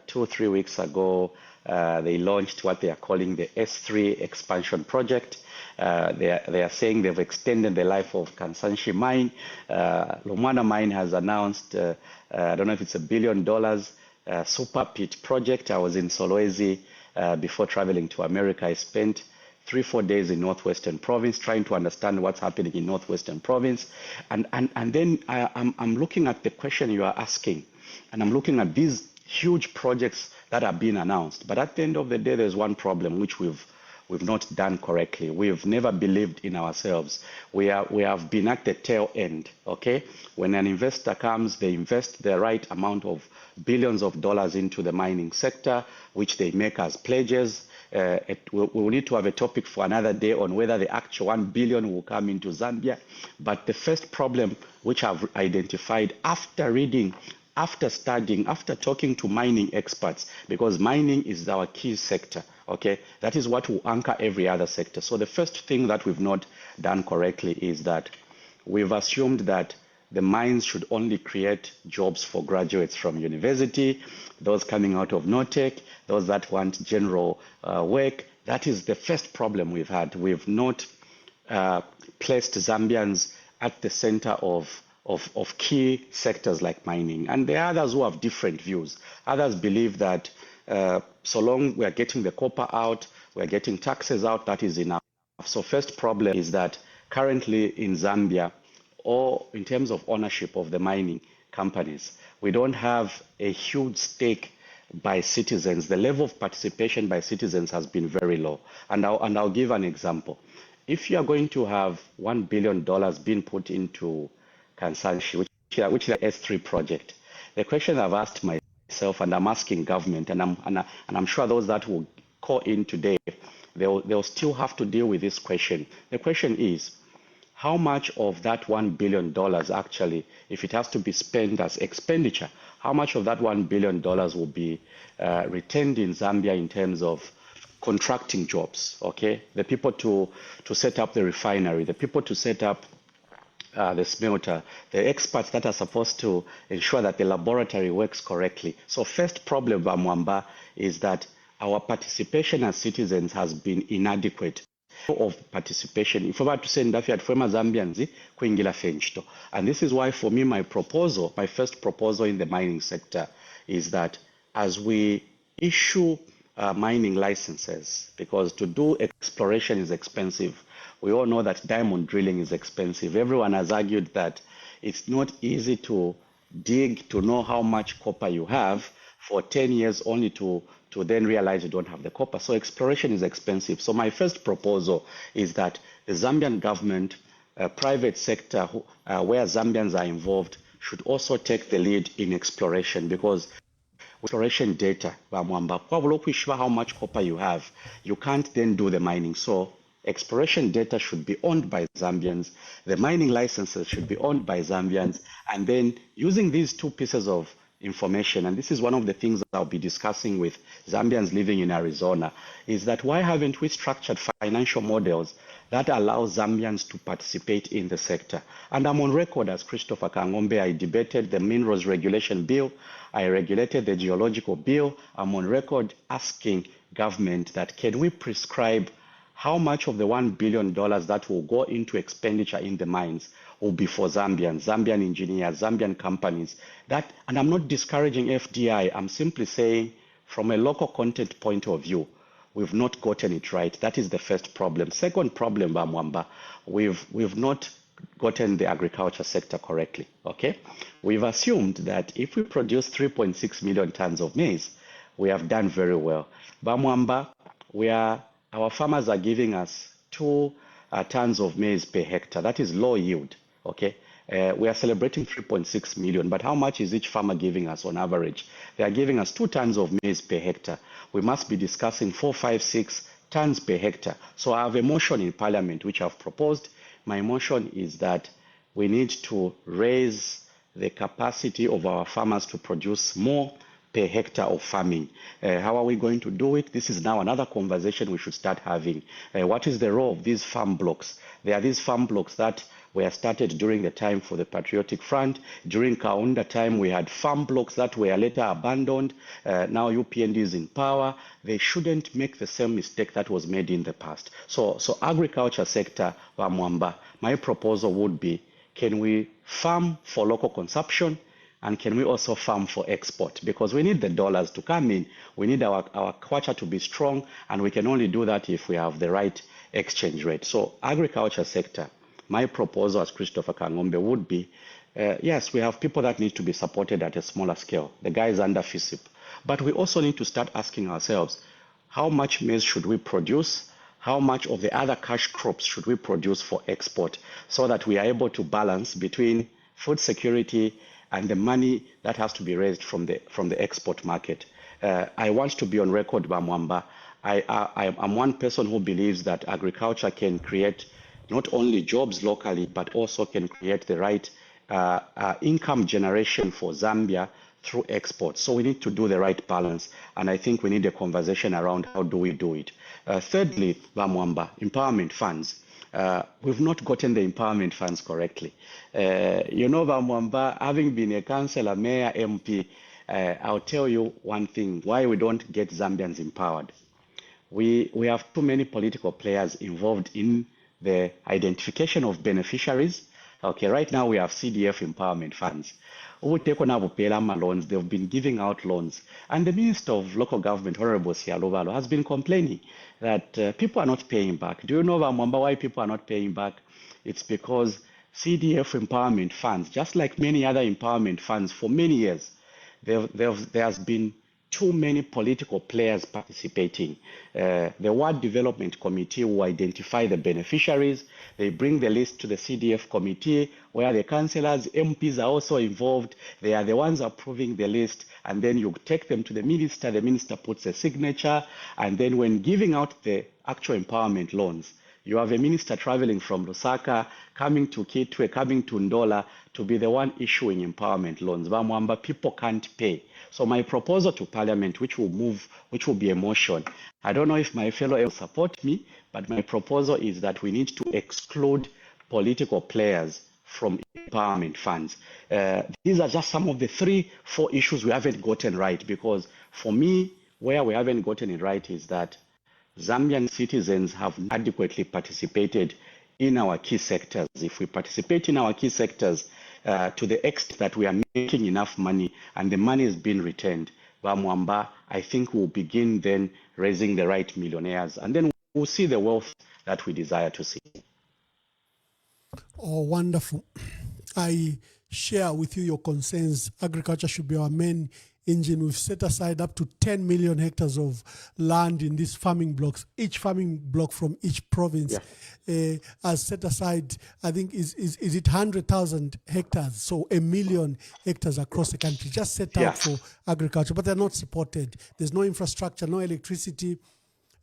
2 or 3 weeks ago, they launched what they are calling the S3 expansion project. They are saying they've extended the life of Kansanshi Mine. Lumwana Mine has announced, I don't know if it's $1 billion super pit project. I was in Solwezi before traveling to America. I spent 3-4 days in Northwestern Province trying to understand what's happening in Northwestern Province. And then I'm looking at the question you are asking, and I'm looking at these huge projects that are being announced. But at the end of the day, there's one problem which we've not done correctly. We've never believed in ourselves. We have been at the tail end, okay? When an investor comes, they invest the right amount of billions of dollars into the mining sector, which they make as pledges. We'll need to have a topic for another day on whether the actual 1 billion will come into Zambia. But the first problem which I've identified after reading, after studying, after talking to mining experts, because mining is our key sector, okay? That is what will anchor every other sector. So the first thing that we've not done correctly is that we've assumed that the mines should only create jobs for graduates from university, those coming out of NOTEC, those that want general work. That is the first problem we've had. We've not placed Zambians at the center of key sectors like mining. And there are others who have different views. Others believe that so long we are getting the copper out, we are getting taxes out, that is enough. So first problem is that currently in Zambia, or in terms of ownership of the mining companies, we don't have a huge stake by citizens. The level of participation by citizens has been very low. And I'll give an example. If you are going to have $1 billion being put into Kansanshi, which is the S3 project, the question I've asked myself, and I'm asking government, and I'm sure those that will call in today, they'll still have to deal with this question. The question is, how much of that $1 billion actually, if it has to be spent as expenditure, how much of that $1 billion will be retained in Zambia in terms of contracting jobs, okay? The people to set up the refinery, the people to set up the smelter, the experts that are supposed to ensure that the laboratory works correctly. So first problem, Mwamba, is that our participation as citizens has been inadequate. Of participation, if I were to say Ndafi Fema Zambians kuingila fenchito. And this is why for me my first proposal in the mining sector is that as we issue mining licenses, because to do exploration is expensive. We all know that diamond drilling is expensive. Everyone has argued that it's not easy to dig to know how much copper you have, for 10 years only to then realize you don't have the copper. So exploration is expensive. So my first proposal is that the Zambian government, private sector, where Zambians are involved, should also take the lead in exploration, because exploration data, how much copper you have, you can't then do the mining. So exploration data should be owned by Zambians, the mining licenses should be owned by Zambians, and then using these two pieces of information, and this is one of the things that I'll be discussing with Zambians living in Arizona, is that why haven't we structured financial models that allow Zambians to participate in the sector? And I'm on record as Christopher Kangombe. I debated the Minerals Regulation Bill, I regulated the Geological Bill. I'm on record asking government that can we prescribe how much of the $1 billion that will go into expenditure in the mines will be for Zambians, Zambian engineers, Zambian companies. That, and I'm not discouraging FDI, I'm simply saying from a local content point of view, we've not gotten it right. That is the first problem. Second problem, Bamwamba, we've not gotten the agriculture sector correctly, okay? We've assumed that if we produce 3.6 million tons of maize, we have done very well. Bamwamba, our farmers are giving us 2 tons of maize per hectare. That is low yield, okay? We are celebrating 3.6 million, but how much is each farmer giving us on average? They are giving us 2 tons of maize per hectare. We must be discussing 4, 5, 6 tons per hectare. So I have a motion in Parliament which I've proposed. My motion is that we need to raise the capacity of our farmers to produce more per hectare of farming. How are we going to do it? This is now another conversation we should start having. What is the role of these farm blocks? There are these farm blocks that were started during the time for the Patriotic Front. During Kaunda time, we had farm blocks that were later abandoned. Now UPND is in power. They shouldn't make the same mistake that was made in the past. So agriculture sector, Wamwamba, my proposal would be, can we farm for local consumption? And can we also farm for export? Because we need the dollars to come in. We need our kwacha to be strong, and we can only do that if we have the right exchange rate. So agriculture sector, my proposal as Christopher Kangombe would be, yes, we have people that need to be supported at a smaller scale. The guys under FISIP. But we also need to start asking ourselves, how much maize should we produce? How much of the other cash crops should we produce for export, so that we are able to balance between food security and the money that has to be raised from the export market. I want to be on record, Bamwamba. I'm one person who believes that agriculture can create not only jobs locally, but also can create the right income generation for Zambia through exports. So we need to do the right balance, and I think we need a conversation around how do we do it. Thirdly, Bamwamba, empowerment funds. We've not gotten the empowerment funds correctly. Bamwamba, having been a councillor, mayor, MP, I'll tell you one thing, why we don't get Zambians empowered. We have too many political players involved in the identification of beneficiaries. Okay, right now we have CDF empowerment funds. Loans, they've been giving out loans. And the Minister of Local Government, Honorable Sialovalo, has been complaining that people are not paying back. Do you know, Vamwamba, why people are not paying back? It's because CDF empowerment funds, just like many other empowerment funds for many years, there has been too many political players participating. The Ward Development Committee will identify the beneficiaries. They bring the list to the CDF committee, where the councillors, MPs are also involved. They are the ones approving the list, and then you take them to the minister puts a signature, and then when giving out the actual empowerment loans, you have a minister traveling from Lusaka, coming to Kitwe, coming to Ndola to be the one issuing empowerment loans. Bamwamba, people can't pay. So my proposal to Parliament, which will be a motion, I don't know if my fellow will support me, but my proposal is that we need to exclude political players from empowerment funds. These are just some of the 3-4 issues we haven't gotten right, because for me, where we haven't gotten it right is that Zambian citizens have adequately participated in our key sectors. If we participate in our key sectors to the extent that we are making enough money and the money is being returned, Bamwamba, I think we'll begin then raising the right millionaires, and then we'll see the wealth that we desire to see. Oh, wonderful. I share with you your concerns. Agriculture should be our main engine, we've set aside up to 10 million hectares of land in these farming blocks. Each farming block from each province has set aside, I think, is it 100,000 hectares? So 1 million hectares across the country, just set out for agriculture, but they're not supported. There's no infrastructure, no electricity,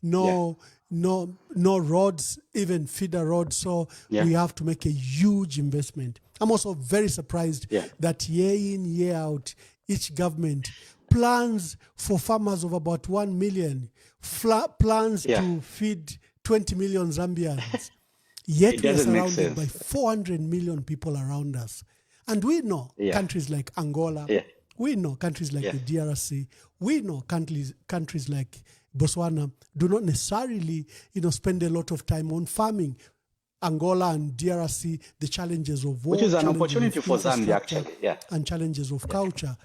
no roads, even feeder roads. So we have to make a huge investment. I'm also very surprised that year in, year out, each government plans for farmers of about 1 million, plans to feed 20 million Zambians. Yet we are surrounded by 400 million people around us. And we know countries like Angola, we know countries like the DRC, we know countries like Botswana do not necessarily, spend a lot of time on farming. Angola and DRC, the challenges of war, which is an opportunity for Zambia, actually, and challenges of culture.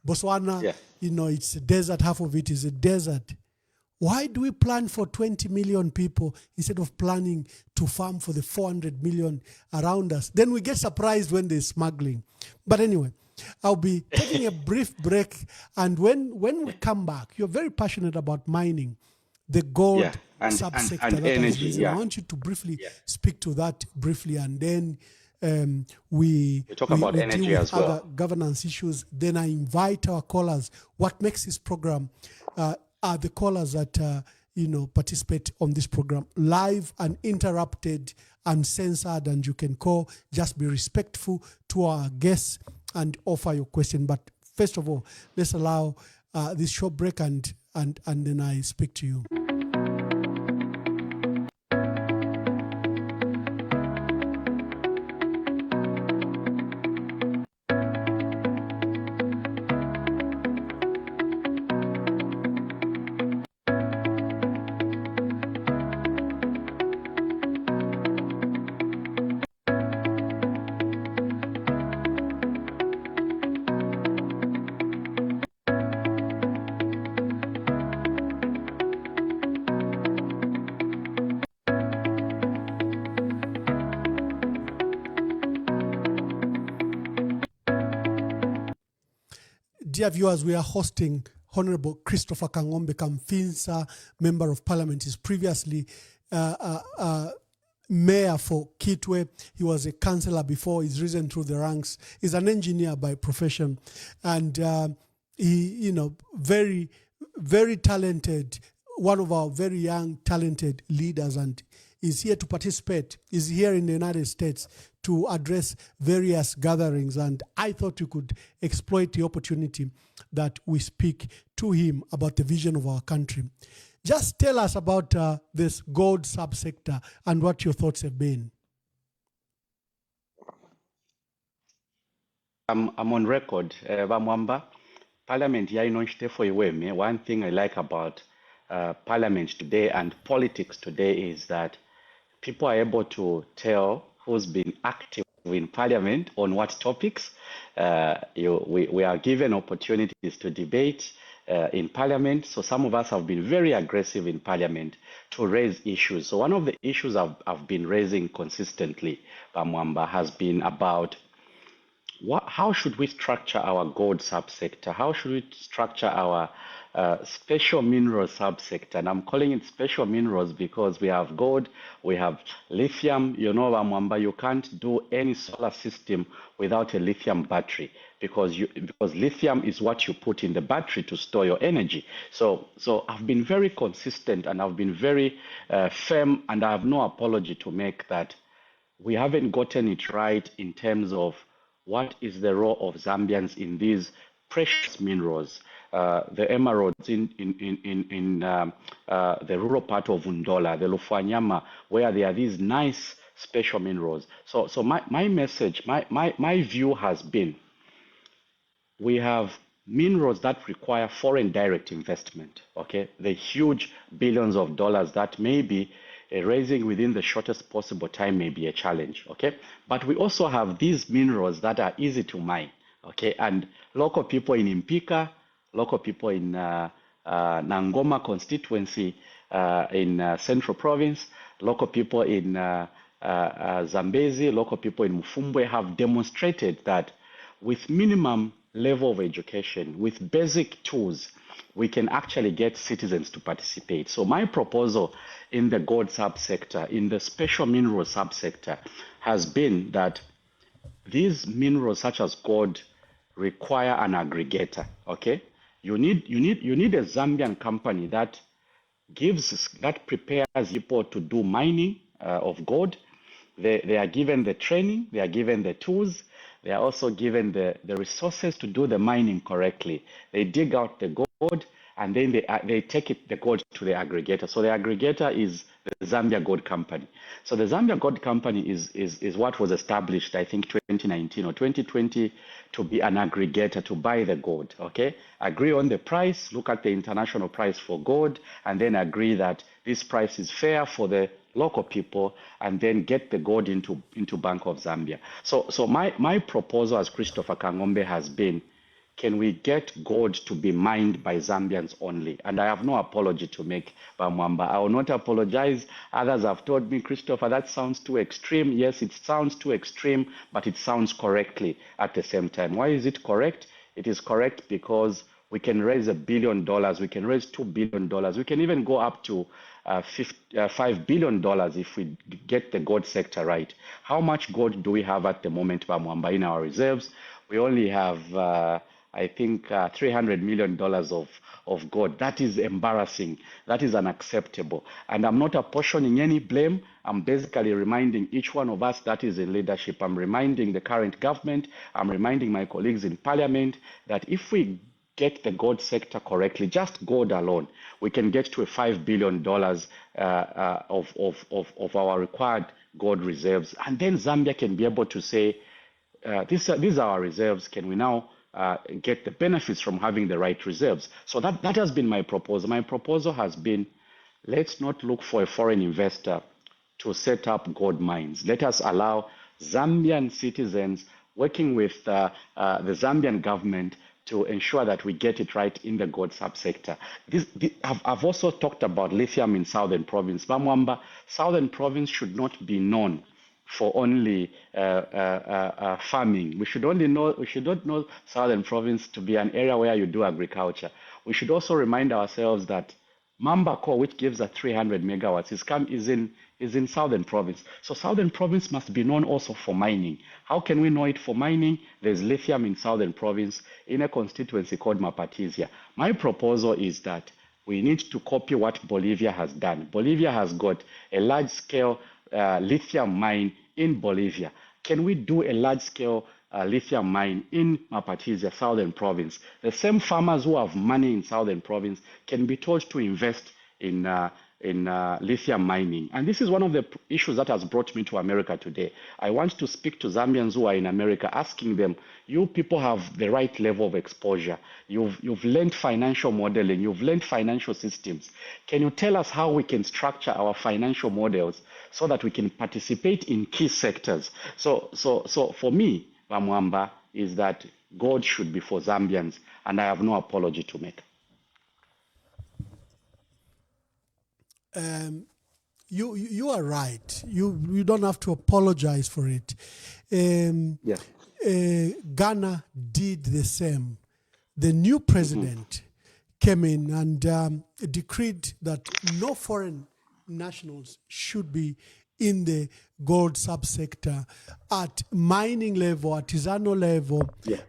Botswana, it's a desert. Half of it is a desert. Why do we plan for 20 million people instead of planning to farm for the 400 million around us? Then we get surprised when there's smuggling. But anyway, I'll be taking a brief break. And when we come back, you're very passionate about mining, the gold subsector and that energy. I want you to briefly speak to that briefly, and then we talk about energy deal with as well. other governance issues. Then I invite our callers. What makes this program are the callers that participate on this program live, uninterrupted, uncensored, and you can call. Just be respectful to our guests and offer your question. But first of all, let's allow this short break and then I speak to you. Dear viewers, we are hosting Honorable Christopher Kangombe Kamfinsa, Member of Parliament. He's previously mayor for Kitwe. He was a councillor before. He's risen through the ranks. He's an engineer by profession. And he, very, very talented, one of our very young, talented leaders, and is here to participate. Is here in the United States to address various gatherings, and I thought you could exploit the opportunity that we speak to him about the vision of our country. Just tell us about this gold subsector and what your thoughts have been. I'm on record. Bamwamba, Parliament one thing I like about Parliament today and politics today is that people are able to tell who's been active in Parliament on what topics. We are given opportunities to debate in Parliament. So some of us have been very aggressive in Parliament to raise issues. So one of the issues I've been raising consistently, Bamwamba, has been about how should we structure our gold subsector? How should we structure our special mineral subsector? And I'm calling it special minerals because we have gold, we have lithium. Bamwamba, you can't do any solar system without a lithium battery because lithium is what you put in the battery to store your energy. So I've been very consistent and I've been very firm, and I have no apology to make that we haven't gotten it right in terms of what is the role of Zambians in these precious minerals, the emeralds in the rural part of Undola, the Lufanyama, where there are these nice special minerals. So my message, my view has been, we have minerals that require foreign direct investment, okay? The huge billions of dollars that maybe raising within the shortest possible time may be a challenge, okay? But we also have these minerals that are easy to mine, okay? And local people in Impika, local people in Nangoma constituency in Central Province, local people in Zambezi, local people in Mfumbwe have demonstrated that with minimum level of education, with basic tools, we can actually get citizens to participate. So my proposal in the gold subsector, in the special mineral subsector, has been that these minerals such as gold require an aggregator. Okay, you need a Zambian company that prepares people to do mining of gold. They are given the training, they are given the tools, they are also given the resources to do the mining correctly. They dig out the gold and then they take the gold to the aggregator. So the aggregator is the Zambia Gold Company. So the Zambia Gold Company is what was established, I think, 2019 or 2020 to be an aggregator to buy the gold. Okay, agree on the price, look at the international price for gold, and then agree that this price is fair for the local people, and then get the gold into Bank of Zambia. So my proposal as Christopher Kangombe has been, can we get gold to be mined by Zambians only? And I have no apology to make, Bamwamba. I will not apologize. Others have told me, Christopher, that sounds too extreme. Yes, it sounds too extreme, but it sounds correctly at the same time. Why is it correct? It is correct because we can raise $1 billion, we can raise $2 billion, we can even go up to $5 billion if we get the gold sector right. How much gold do we have at the moment, Bamwamba, in our reserves? We only have, I think, $300 million of gold. That is embarrassing. That is unacceptable. And I'm not apportioning any blame. I'm basically reminding each one of us that is in leadership. I'm reminding the current government. I'm reminding my colleagues in parliament that if we get the gold sector correctly, just gold alone, we can get to a $5 billion of our required gold reserves. And then Zambia can be able to say, these are our reserves. Can we now get the benefits from having the right reserves? So that has been my proposal. My proposal has been, let's not look for a foreign investor to set up gold mines. Let us allow Zambian citizens working with the Zambian government to ensure that we get it right in the gold subsector. I've also talked about lithium in Southern Province. Bamwamba, Southern Province should not be known for only farming. We should not know Southern Province to be an area where you do agriculture. We should also remind ourselves that Mamba Core, which gives us 300 megawatts, is in Southern Province. So Southern Province must be known also for mining. How can we know it for mining? There's lithium in Southern Province in a constituency called Mapatizia. My proposal is that we need to copy what Bolivia has done. Bolivia has got a large-scale lithium mine in Bolivia. Can we do a large-scale lithium mine in Mapatizia, Southern Province? The same farmers who have money in Southern Province can be told to invest in lithium mining. And this is one of the issues that has brought me to America today. I want to speak to Zambians who are in America, asking them, you people have the right level of exposure. You've learned financial modeling. You've learned financial systems. Can you tell us how we can structure our financial models so that we can participate in key sectors? So for me, Bamwamba, is that gold should be for Zambians, and I have no apology to make. You are right. You don't have to apologize for it. Ghana did the same. The new president came in and decreed that no foreign nationals should be in the gold subsector at mining level, artisanal level,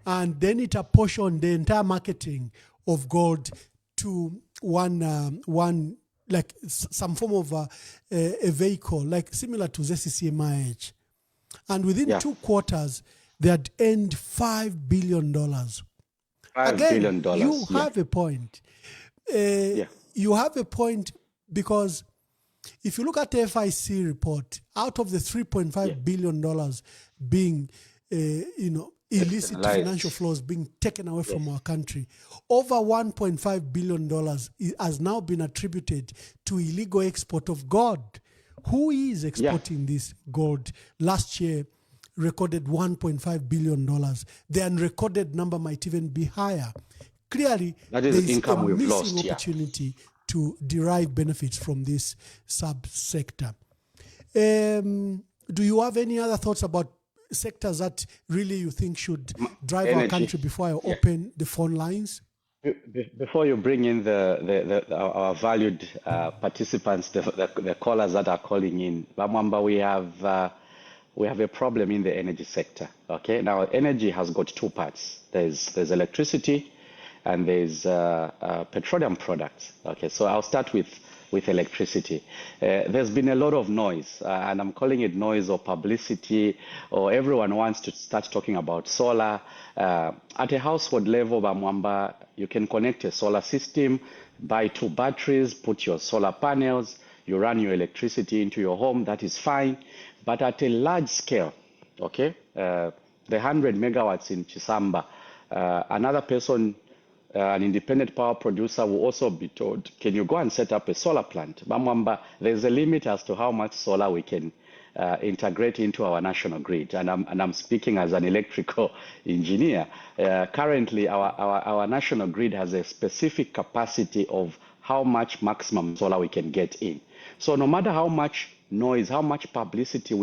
and then it apportioned the entire marketing of gold to one like some form of a vehicle, like similar to ZCCMIH. And within 2 quarters, they had earned $5 billion. Again, you have a point. You have a point because if you look at the FIC report, out of the $3.5 billion being, illicit financial flows being taken away from our country, over $1.5 billion has now been attributed to illegal export of gold. Who is exporting this gold? Last year recorded $1.5 billion. The unrecorded number might even be higher. Clearly, that is the income we've lost. Opportunity to derive benefits from this subsector. Do you have any other thoughts about sectors that really you think should drive our Energy. country before I Yeah. open the phone lines? Before you bring in our valued participants, the callers that are calling in, Bamwamba, we have a problem in the energy sector. Okay, now energy has got two parts. There's electricity, and there's petroleum products. Okay, so I'll start with electricity. There's been a lot of noise, and I'm calling it noise or publicity, or everyone wants to start talking about solar. At a household level, Bamwamba, you can connect a solar system, buy 2 batteries, put your solar panels, you run your electricity into your home, that is fine. But at a large scale, okay, the 100 megawatts in Chisamba, another person, an independent power producer, will also be told, can you go and set up a solar plant? Bamwamba, there's a limit as to how much solar we can integrate into our national grid. And I'm speaking as an electrical engineer. Currently, our national grid has a specific capacity of how much maximum solar we can get in. So no matter how much noise, how much publicity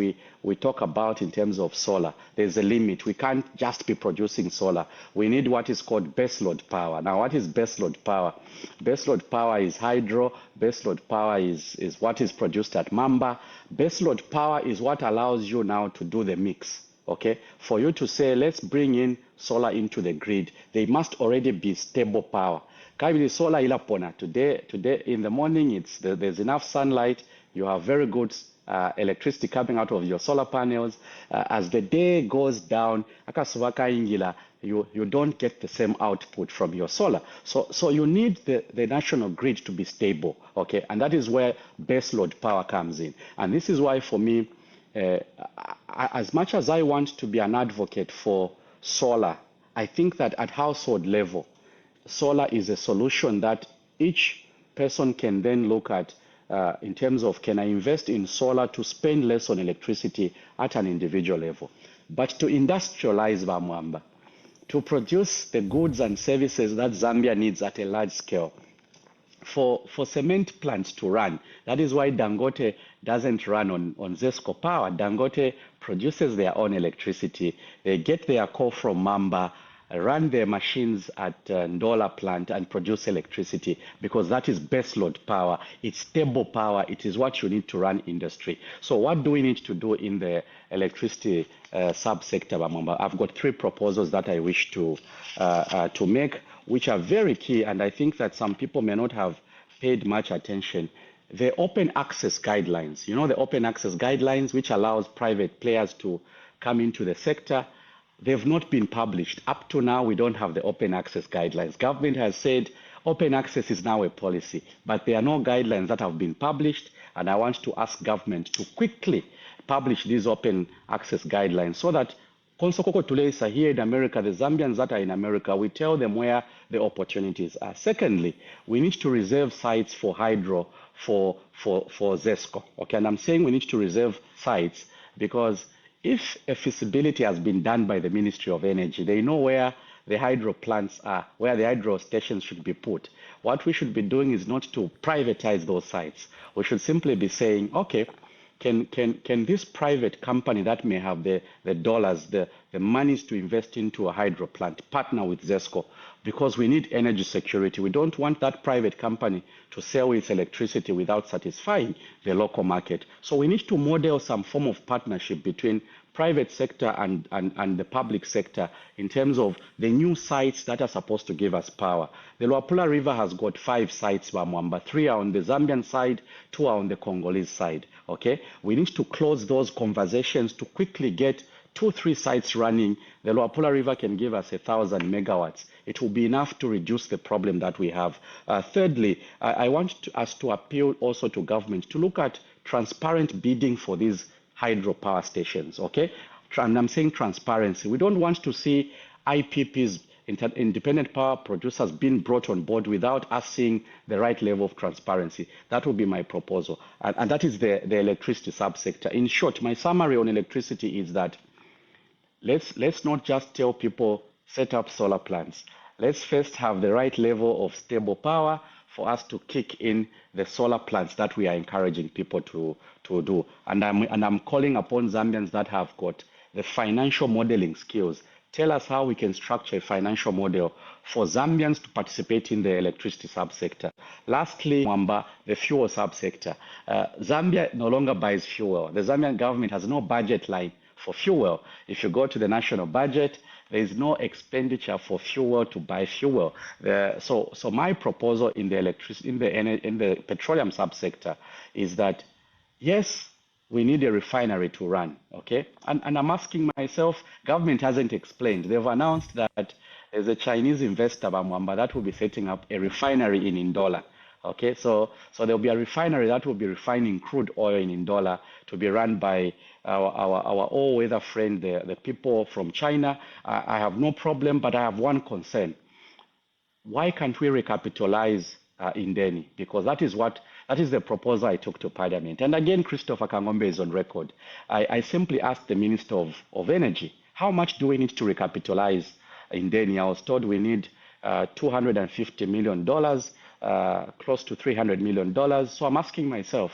we talk about in terms of solar, there's a limit. We can't just be producing solar. We need what is called baseload power. Now, what is baseload power? Baseload power is hydro. Baseload power is what is produced at Mamba. Baseload power is what allows you now to do the mix. Okay, for you to say, let's bring in solar into the grid, they must already be stable power. Kabili solar ilapona. Today in the morning, there's enough sunlight. You have very good electricity coming out of your solar panels. As the day goes down, you don't get the same output from your solar. So you need the national grid to be stable, okay? And that is where baseload power comes in. And this is why, for me, as much as I want to be an advocate for solar, I think that at household level, solar is a solution that each person can then look at in terms of, can I invest in solar to spend less on electricity at an individual level? But to industrialize Bamwamba, to produce the goods and services that Zambia needs at a large scale, for cement plants to run. That is why Dangote doesn't run on Zesco power. Dangote produces their own electricity. They get their coal from Mamba, run their machines at Ndola plant and produce electricity, because that is baseload power. It's stable power. It is what you need to run industry. So what do we need to do in the electricity subsector, Bamwamba? I've got 3 proposals that I wish to make, which are very key, and I think that some people may not have paid much attention. The open access guidelines, the open access guidelines, which allows private players to come into the sector, they've not been published. Up to now, we don't have the open access guidelines. Government has said open access is now a policy, but there are no guidelines that have been published, and I want to ask government to quickly publish these open access guidelines so that Konsokoko Tulesa here in America, the Zambians that are in America, we tell them where the opportunities are. Secondly, we need to reserve sites for hydro for Zesco. Okay, and I'm saying we need to reserve sites because if a feasibility has been done by the Ministry of Energy, they know where the hydro plants are, where the hydro stations should be put. What we should be doing is not to privatize those sites. We should simply be saying, okay, can this private company that may have the dollars, the monies to invest into a hydro plant, partner with Zesco? Because we need energy security. We don't want that private company to sell its electricity without satisfying the local market. So we need to model some form of partnership between private sector and the public sector in terms of the new sites that are supposed to give us power. The Luapula River has got 5 sites, Bamwamba. 3 are on the Zambian side, 2 are on the Congolese side. Okay, we need to close those conversations to quickly get 2-3 sites running. The Luapula River can give us 1,000 megawatts. It will be enough to reduce the problem that we have. Thirdly, I want us to appeal also to government to look at transparent bidding for these hydropower stations, okay? And I'm saying transparency. We don't want to see IPPs, independent power producers, being brought on board without us seeing the right level of transparency. That will be my proposal. And that is the electricity subsector. In short, my summary on electricity is that let's not just tell people set up solar plants. Let's first have the right level of stable power for us to kick in the solar plants that we are encouraging people to do. And I'm calling upon Zambians that have got the financial modeling skills. Tell us how we can structure a financial model for Zambians to participate in the electricity subsector. Lastly, Mwamba, the fuel subsector. Zambia no longer buys fuel. The Zambian government has no budget line for fuel. If you go to the national budget, there is no expenditure for fuel to buy fuel. So my proposal in the in the petroleum subsector is that yes, we need a refinery to run, okay? And I'm asking myself, government hasn't explained. They've announced that there's a Chinese investor, Bamwamba, that will be setting up a refinery in Ndola. Okay, so there'll be a refinery that will be refining crude oil in Ndola to be run by our all-weather friend, the people from China. I have no problem, but I have one concern. Why can't we recapitalize Indeni? Because that is the proposal I took to Parliament. And again, Christopher Kangombe is on record. I simply asked the Minister of Energy, how much do we need to recapitalize Indeni? I was told we need $250 million, close to $300 million. So I'm asking myself,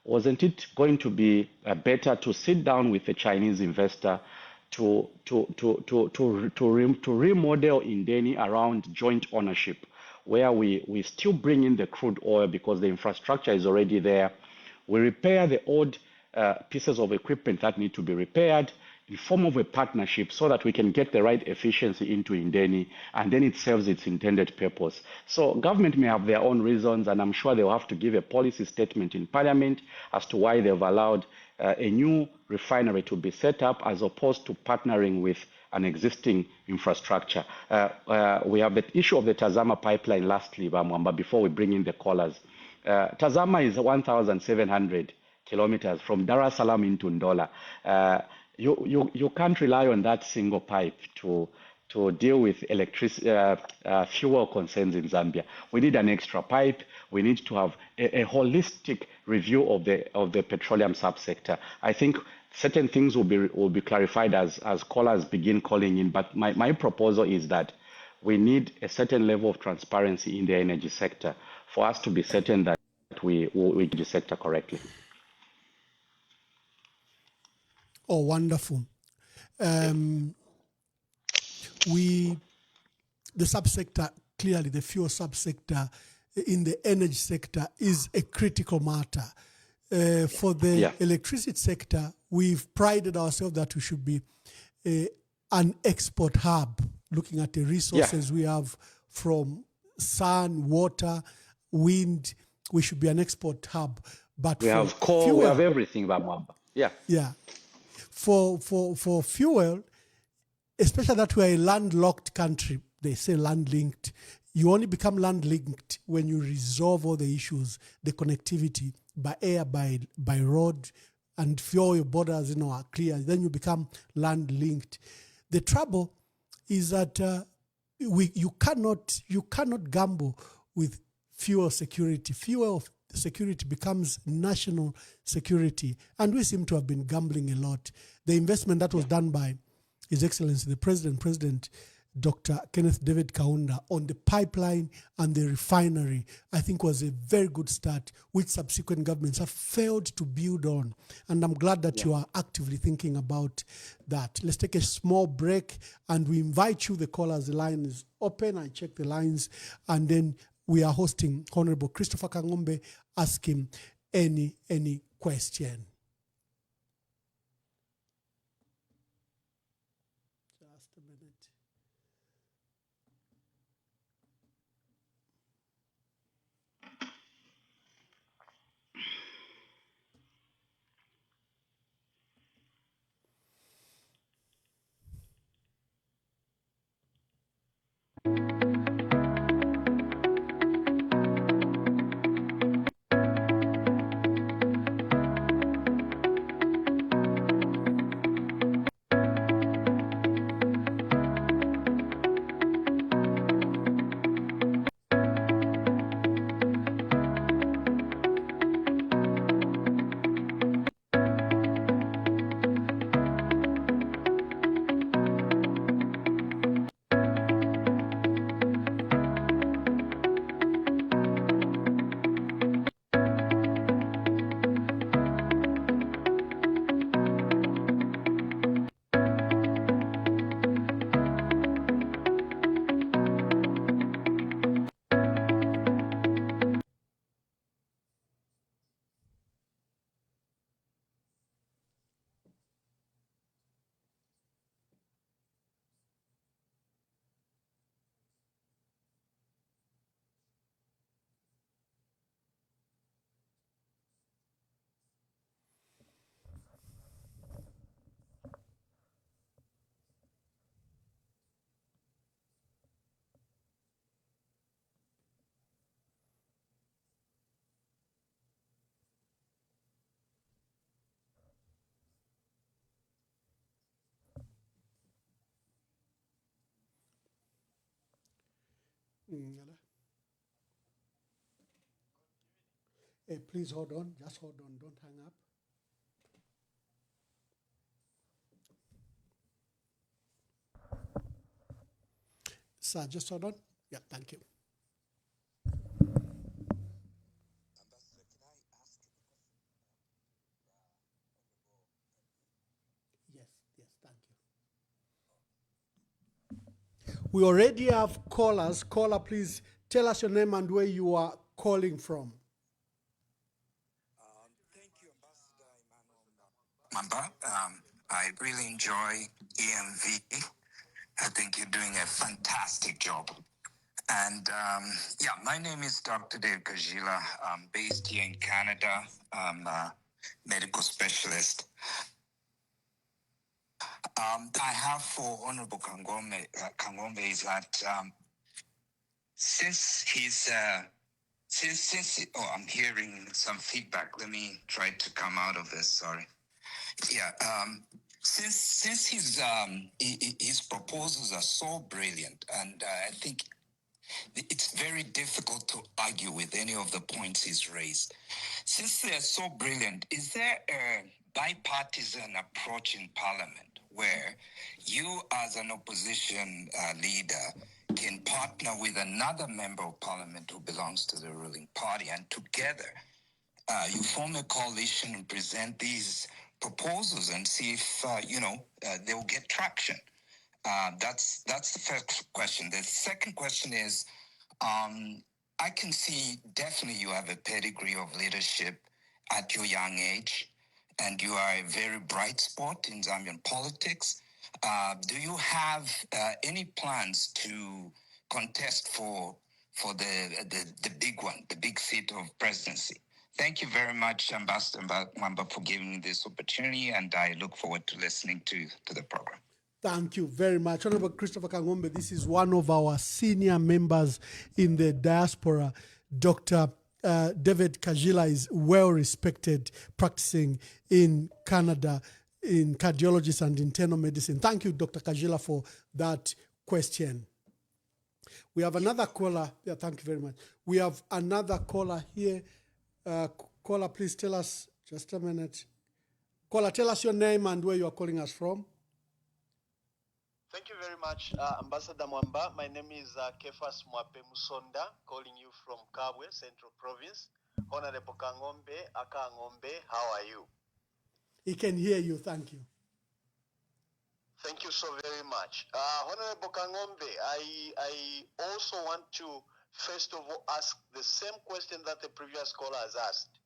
wasn't it going to be better to sit down with a Chinese investor to remodel Indeni around joint ownership, where we still bring in the crude oil because the infrastructure is already there. We repair the old pieces of equipment that need to be repaired in form of a partnership so that we can get the right efficiency into Indeni, and then it serves its intended purpose. So government may have their own reasons, and I'm sure they'll have to give a policy statement in Parliament as to why they've allowed a new refinery to be set up as opposed to partnering with an existing infrastructure. We have the issue of the Tazama pipeline lastly, Bamwamba, before we bring in the callers. Tazama is 1,700 kilometers from Dar es Salaam into Ndola. You can't rely on that single pipe to deal with fuel concerns in Zambia. We need an extra pipe. We need to have a holistic review of the petroleum subsector. I think certain things will be clarified as callers begin calling in. But my proposal is that we need a certain level of transparency in the energy sector for us to be certain that we do the sector correctly. Oh, wonderful. The subsector, clearly the fuel subsector in the energy sector is a critical matter. For the electricity sector, we've prided ourselves that we should be an export hub, looking at the resources we have from sun, water, wind. We should be an export hub. But we have coal, fuel, we have everything, Bamwamba. Yeah. For fuel, especially that we're a landlocked country, they say land-linked. You only become land-linked when you resolve all the issues, the connectivity by air, by road, and if all your borders are clear, then you become land-linked. The trouble is that you cannot gamble with fuel security. Fuel security becomes national security, and we seem to have been gambling a lot. The investment that was done by His Excellency the President Dr. Kenneth David Kaunda on the pipeline and the refinery, I think was a very good start, which subsequent governments have failed to build on. And I'm glad that you are actively thinking about that. Let's take a small break, and we invite you, the callers. The line is open. I check the lines, and then we are hosting Honorable Christopher Kangombe. Ask him any question. Just a minute. Please hold on. Just hold on. Don't hang up. Sir, just hold on. Yeah, thank you. Yes, thank you. We already have callers. Caller, please tell us your name and where you are calling from. Thank you, Ambassador Emmanuel Mamba. I really enjoy EMV. I think you're doing a fantastic job. And yeah, my name is Dr. Dave Kajila. I'm based here in Canada. I'm a medical specialist. I have for Honorable Kangombe is that since he's I'm hearing some feedback. Let me try to come out of this. Sorry. Yeah. Since his proposals are so brilliant, and I think it's very difficult to argue with any of the points he's raised. Since they're so brilliant, is there a bipartisan approach in Parliament where you, as an opposition leader, can partner with another member of Parliament who belongs to the ruling party, and together you form a coalition and present these proposals and see if they will get traction? That's the first question. The second question is, I can see definitely you have a pedigree of leadership at your young age, and you are a very bright spot in Zambian politics. Do you have any plans to contest for the big one, the big seat of presidency? Thank you very much, Ambassador Mamba, for giving me this opportunity, and I look forward to listening to the program. Thank you very much. Honorable Christopher Kangombe, this is one of our senior members in the diaspora. Dr. David Kajila is well respected, practicing in Canada in cardiology and internal medicine. Thank you, Dr. Kajila, for that question. We have another caller. Yeah, thank you very much. We have another caller here. Caller, please tell us, just a minute. Caller, tell us your name and where you are calling us from. Thank you very much, Ambassador Mwamba. My name is Kefas Mwape Musonda, calling you from Kabwe, Central Province. Honorable Kangombe, Akangombe, how are you? He can hear you, thank you. Thank you so very much. Honorable Kangombe, I also want to, first of all, ask the same question that the previous caller has asked.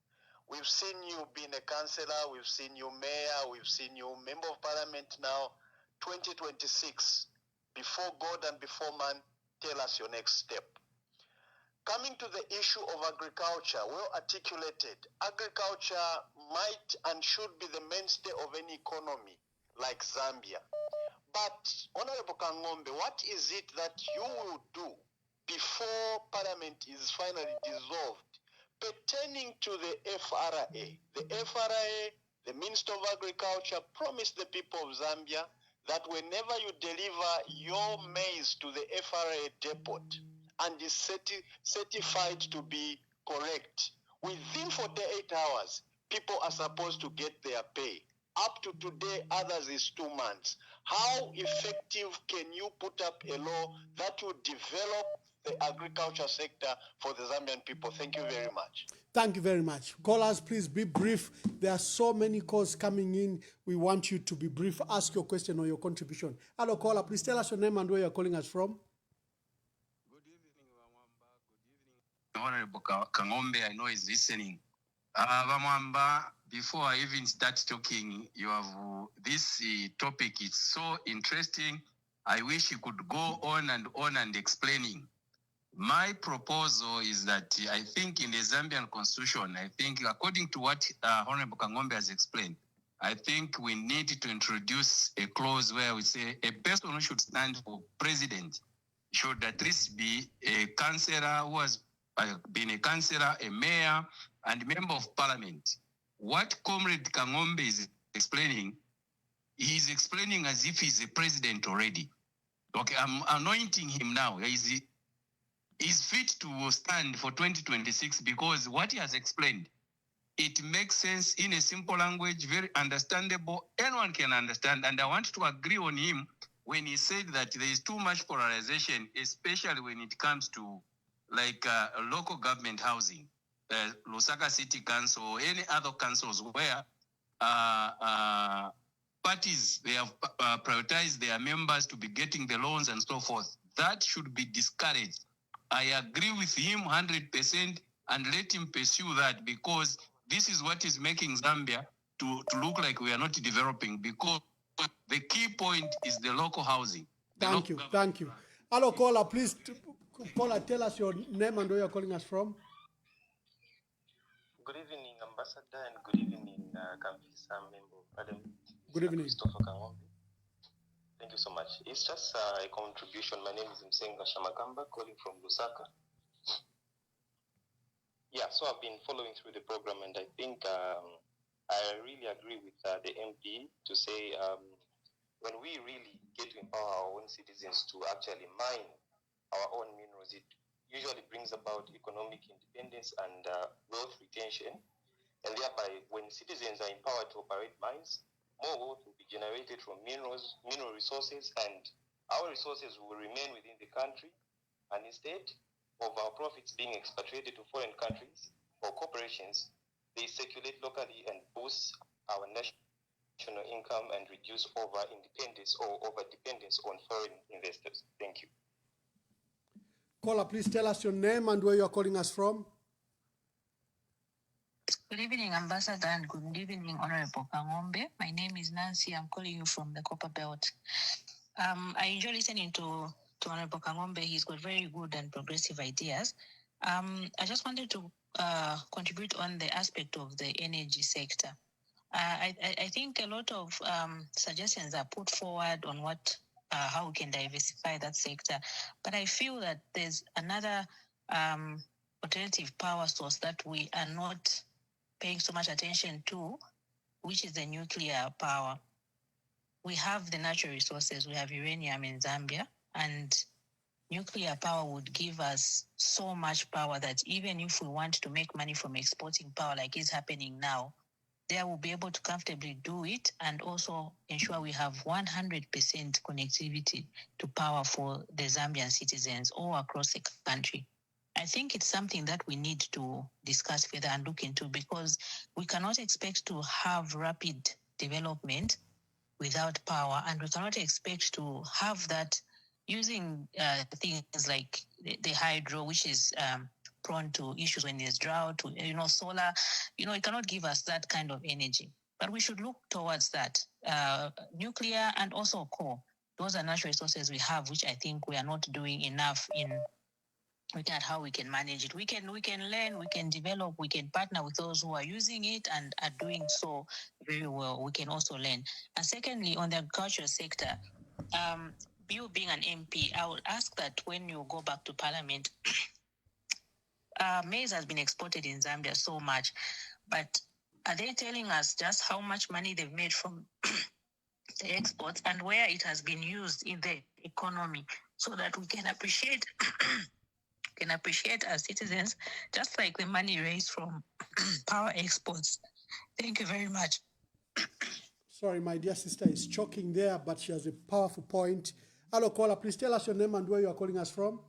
We've seen you being a councillor, we've seen you mayor, we've seen you member of parliament now. 2026, before God and before man, tell us your next step. Coming to the issue of agriculture, well articulated, agriculture might and should be the mainstay of any economy like Zambia. But, Honorable Kangombe, what is it that you will do before Parliament is finally dissolved pertaining to the FRA? The FRA, the Minister of Agriculture, promised the people of Zambia that whenever you deliver your maize to the FRA depot and is certified to be correct, within 48 hours, people are supposed to get their pay. Up to today, others is 2 months. How effective can you put up a law that will develop the agriculture sector for the Zambian people? Thank you very much. Thank you very much. Callers, please be brief. There are so many calls coming in. We want you to be brief. Ask your question or your contribution. Hello, caller. Please tell us your name and where you're calling us from. Good evening, Wamwamba. Good evening. Honorable Kangombe, I know is listening. Wamwamba, before I even start talking, you have this topic is so interesting. I wish you could go on and explaining. My proposal is that I think in the Zambian constitution, I think according to what Honorable Kangombe has explained, I think we need to introduce a clause where we say a person who should stand for president should at least be a councillor who has been a councillor, a mayor, and member of parliament. What Comrade Kangombe is explaining, he's explaining as if he's a president already. Okay, I'm anointing him now. is fit to stand for 2026 because what he has explained, it makes sense in a simple language, very understandable. Anyone can understand. And I want to agree on him when he said that there is too much polarization, especially when it comes to like local government housing, Lusaka City Council, or any other councils where parties, they have prioritized their members to be getting the loans and so forth. That should be discouraged. I agree with him 100% and let him pursue that because this is what is making Zambia to look like we are not developing because the key point is the local housing. Thank you. Thank you. Hello, caller. Please, caller, tell us your name and where you're calling us from. Good evening, Ambassador, and good evening, Kamfisa member of Parliament. Good evening. Christopher Kangombe. Thank you so much. It's just a contribution. My name is Msenga Shamakamba, calling from Lusaka. Yeah, so I've been following through the program, and I think I really agree with the MP to say when we really get to empower our own citizens to actually mine our own minerals, it usually brings about economic independence and wealth retention. And thereby, when citizens are empowered to operate mines, more wealth will be generated from mineral resources, and our resources will remain within the country. And instead of our profits being expatriated to foreign countries or corporations, they circulate locally and boost our national income and reduce over-independence or over-dependence on foreign investors. Thank you. Caller, please tell us your name and where you are calling us from. Good evening, Ambassador, and good evening, Honorable Kangombe. My name is Nancy. I'm calling you from the Copper Belt. I enjoy listening to Honorable Kangombe. He's got very good and progressive ideas. I just wanted to contribute on the aspect of the energy sector. I think a lot of suggestions are put forward on how we can diversify that sector. But I feel that there's another alternative power source that we are not paying so much attention to, which is the nuclear power. We have the natural resources. We have uranium in Zambia, and nuclear power would give us so much power that even if we want to make money from exporting power like is happening now, they will be able to comfortably do it and also ensure we have 100% connectivity to power for the Zambian citizens all across the country. I think it's something that we need to discuss further and look into because we cannot expect to have rapid development without power, and we cannot expect to have that using things like the hydro, which is prone to issues when there's drought, solar, it cannot give us that kind of energy. But we should look towards that. Nuclear and also coal. Those are natural resources we have, which I think we are not doing enough in looking at how we can manage it. We can learn, we can develop, we can partner with those who are using it and are doing so very well. We can also learn. And secondly, on the agricultural sector, you being an MP, I would ask that when you go back to Parliament, maize has been exported in Zambia so much, but are they telling us just how much money they've made from the exports and where it has been used in the economy so that we can appreciate as citizens, just like the money raised from power exports. Thank you very much. Sorry, my dear sister is choking there, but she has a powerful point. Hello, caller. Please tell us your name and where you are calling us from.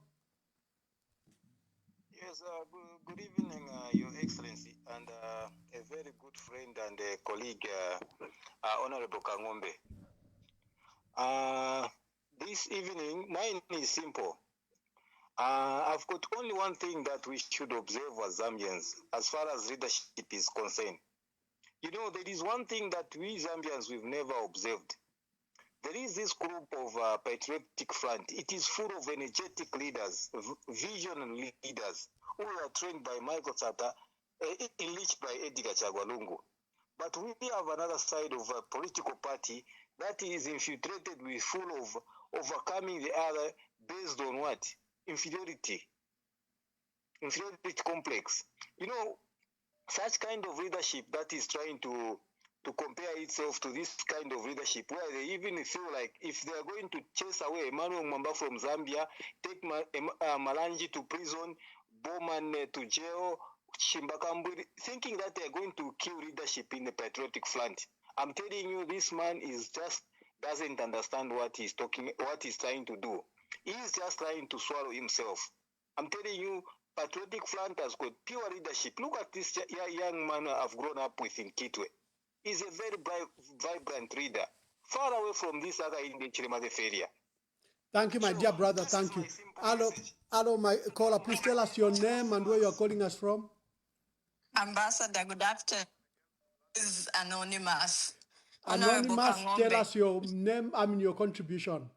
Yes, good evening, Your Excellency, and a very good friend and a colleague, Honorable Kangombe. This evening, mine is simple. I've got only one thing that we should observe as Zambians, as far as leadership is concerned. There is one thing that we Zambians, we've never observed. There is this group of Patriotic Front. It is full of energetic leaders, visionary leaders, who are trained by Michael Sata, enriched by Edgar Chagwalungu. But we have another side of a political party that is infiltrated with full of overcoming the other based on what? Inferiority complex. Such kind of leadership that is trying to to compare itself to this kind of leadership where they even feel like if they are going to chase away Emmanuel Mwamba from Zambia, take Malanji to prison, Bowman to jail, Shimbakamburi, thinking that they are going to kill leadership in the patriotic front. I'm telling you, this man is just doesn't understand what he's trying to do. He is just trying to swallow himself. I'm telling you, patriotic front has got pure leadership. Look at this young man I've grown up with in Kitwe. He's a very vibrant leader, far away from this other Indian Chirimade failure. Thank you, my dear brother. Thank you. Hello, my caller. Please tell us your name and where you are calling us from. Ambassador, good afternoon. This is Anonymous. Anonymous, tell us your name, your contribution.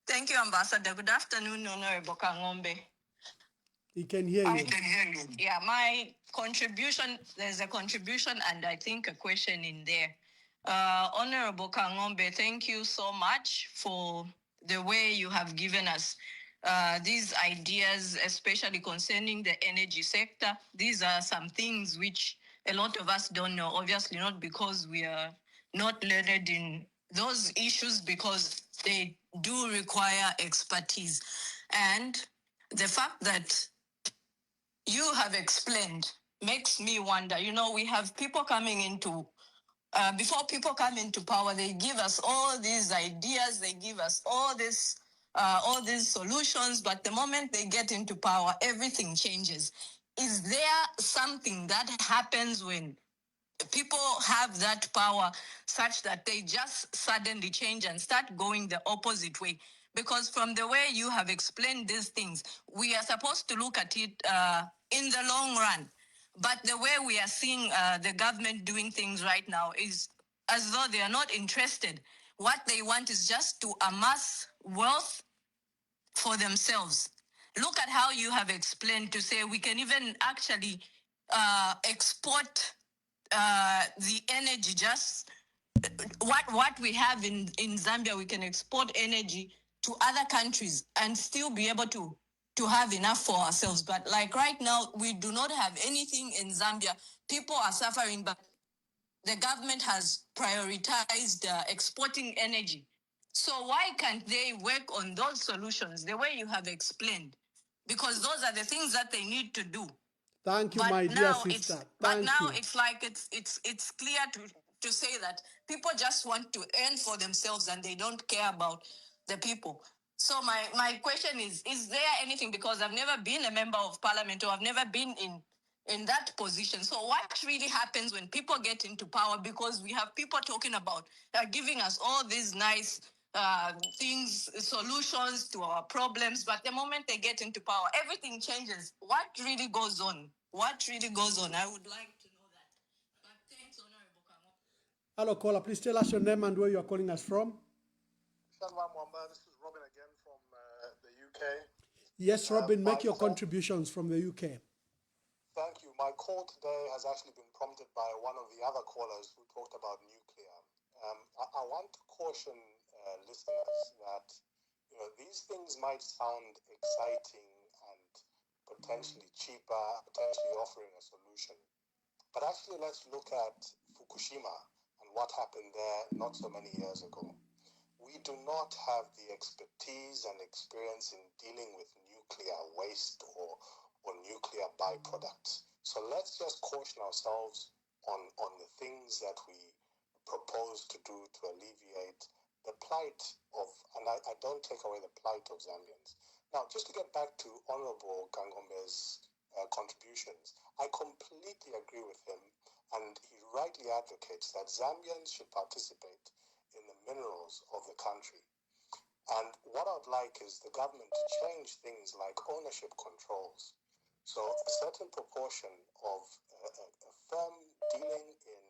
Thank you, Ambassador. Good afternoon, Honorable Kangombe. He can hear you. Yeah, my contribution, there's a contribution and I think a question in there. Honorable Kangombe, thank you so much for the way you have given us these ideas, especially concerning the energy sector. These are some things which a lot of us don't know, obviously not because we are not learned in those issues, because they do require expertise. And the fact that you have explained makes me wonder, we have people coming into, before people come into power, they give us all these ideas, they give us all these solutions, but the moment they get into power, everything changes. Is there something that happens when people have that power such that they just suddenly change and start going the opposite way? Because from the way you have explained these things, we are supposed to look at it in the long run. But the way we are seeing the government doing things right now is as though they are not interested. What they want is just to amass wealth for themselves. Look at how you have explained to say we can even actually export the energy, just what we have in Zambia, we can export energy to other countries and still be able to have enough for ourselves. But like right now, we do not have anything in Zambia. People are suffering, but the government has prioritized exporting energy. So why can't they work on those solutions the way you have explained? Because those are the things that they need to do. Thank you, But my dear now sister. it's like it's clear to say that people just want to earn for themselves and they don't care about the people. So my question is there anything, because I've never been a member of parliament, or I've never been in that position. So what really happens when people get into power? Because we have people talking about giving us all these nice things, solutions to our problems, but the moment they get into power, everything changes. What really goes on? What really goes on? I would like to know that. But thanks, Honorable Kamo. Hello, caller. Please tell us your name and where you are calling us from. Shalom, Mwamba. This is Robin again from the UK. Yes, Robin, make your contributions from the UK. Thank you. My call today has actually been prompted by one of the other callers who talked about nuclear. I want to caution listeners that these things might sound exciting and potentially cheaper, potentially offering a solution. But actually, let's look at Fukushima and what happened there not so many years ago. We do not have the expertise and experience in dealing with nuclear waste or nuclear byproducts. So let's just caution ourselves on the things that we propose to do to alleviate the plight of, and I don't take away the plight of Zambians. Now, just to get back to Honorable Kangombe's contributions, I completely agree with him, and he rightly advocates that Zambians should participate in the minerals of the country. And what I'd like is the government to change things like ownership controls. So a certain proportion of a firm dealing in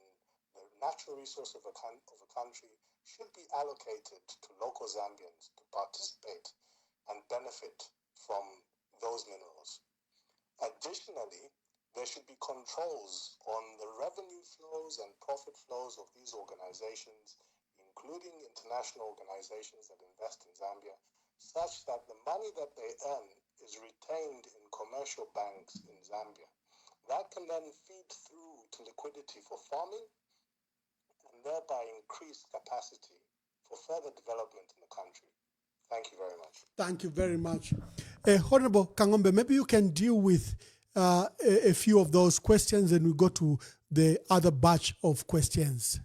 the natural resource of a country should be allocated to local Zambians to participate and benefit from those minerals. Additionally, there should be controls on the revenue flows and profit flows of these organizations, including international organizations that invest in Zambia, such that the money that they earn is retained in commercial banks in Zambia. That can then feed through to liquidity for farming, and thereby increase capacity for further development in the country? Thank you very much. Thank you very much. Honorable Kangombe, maybe you can deal with a few of those questions and we go to the other batch of questions.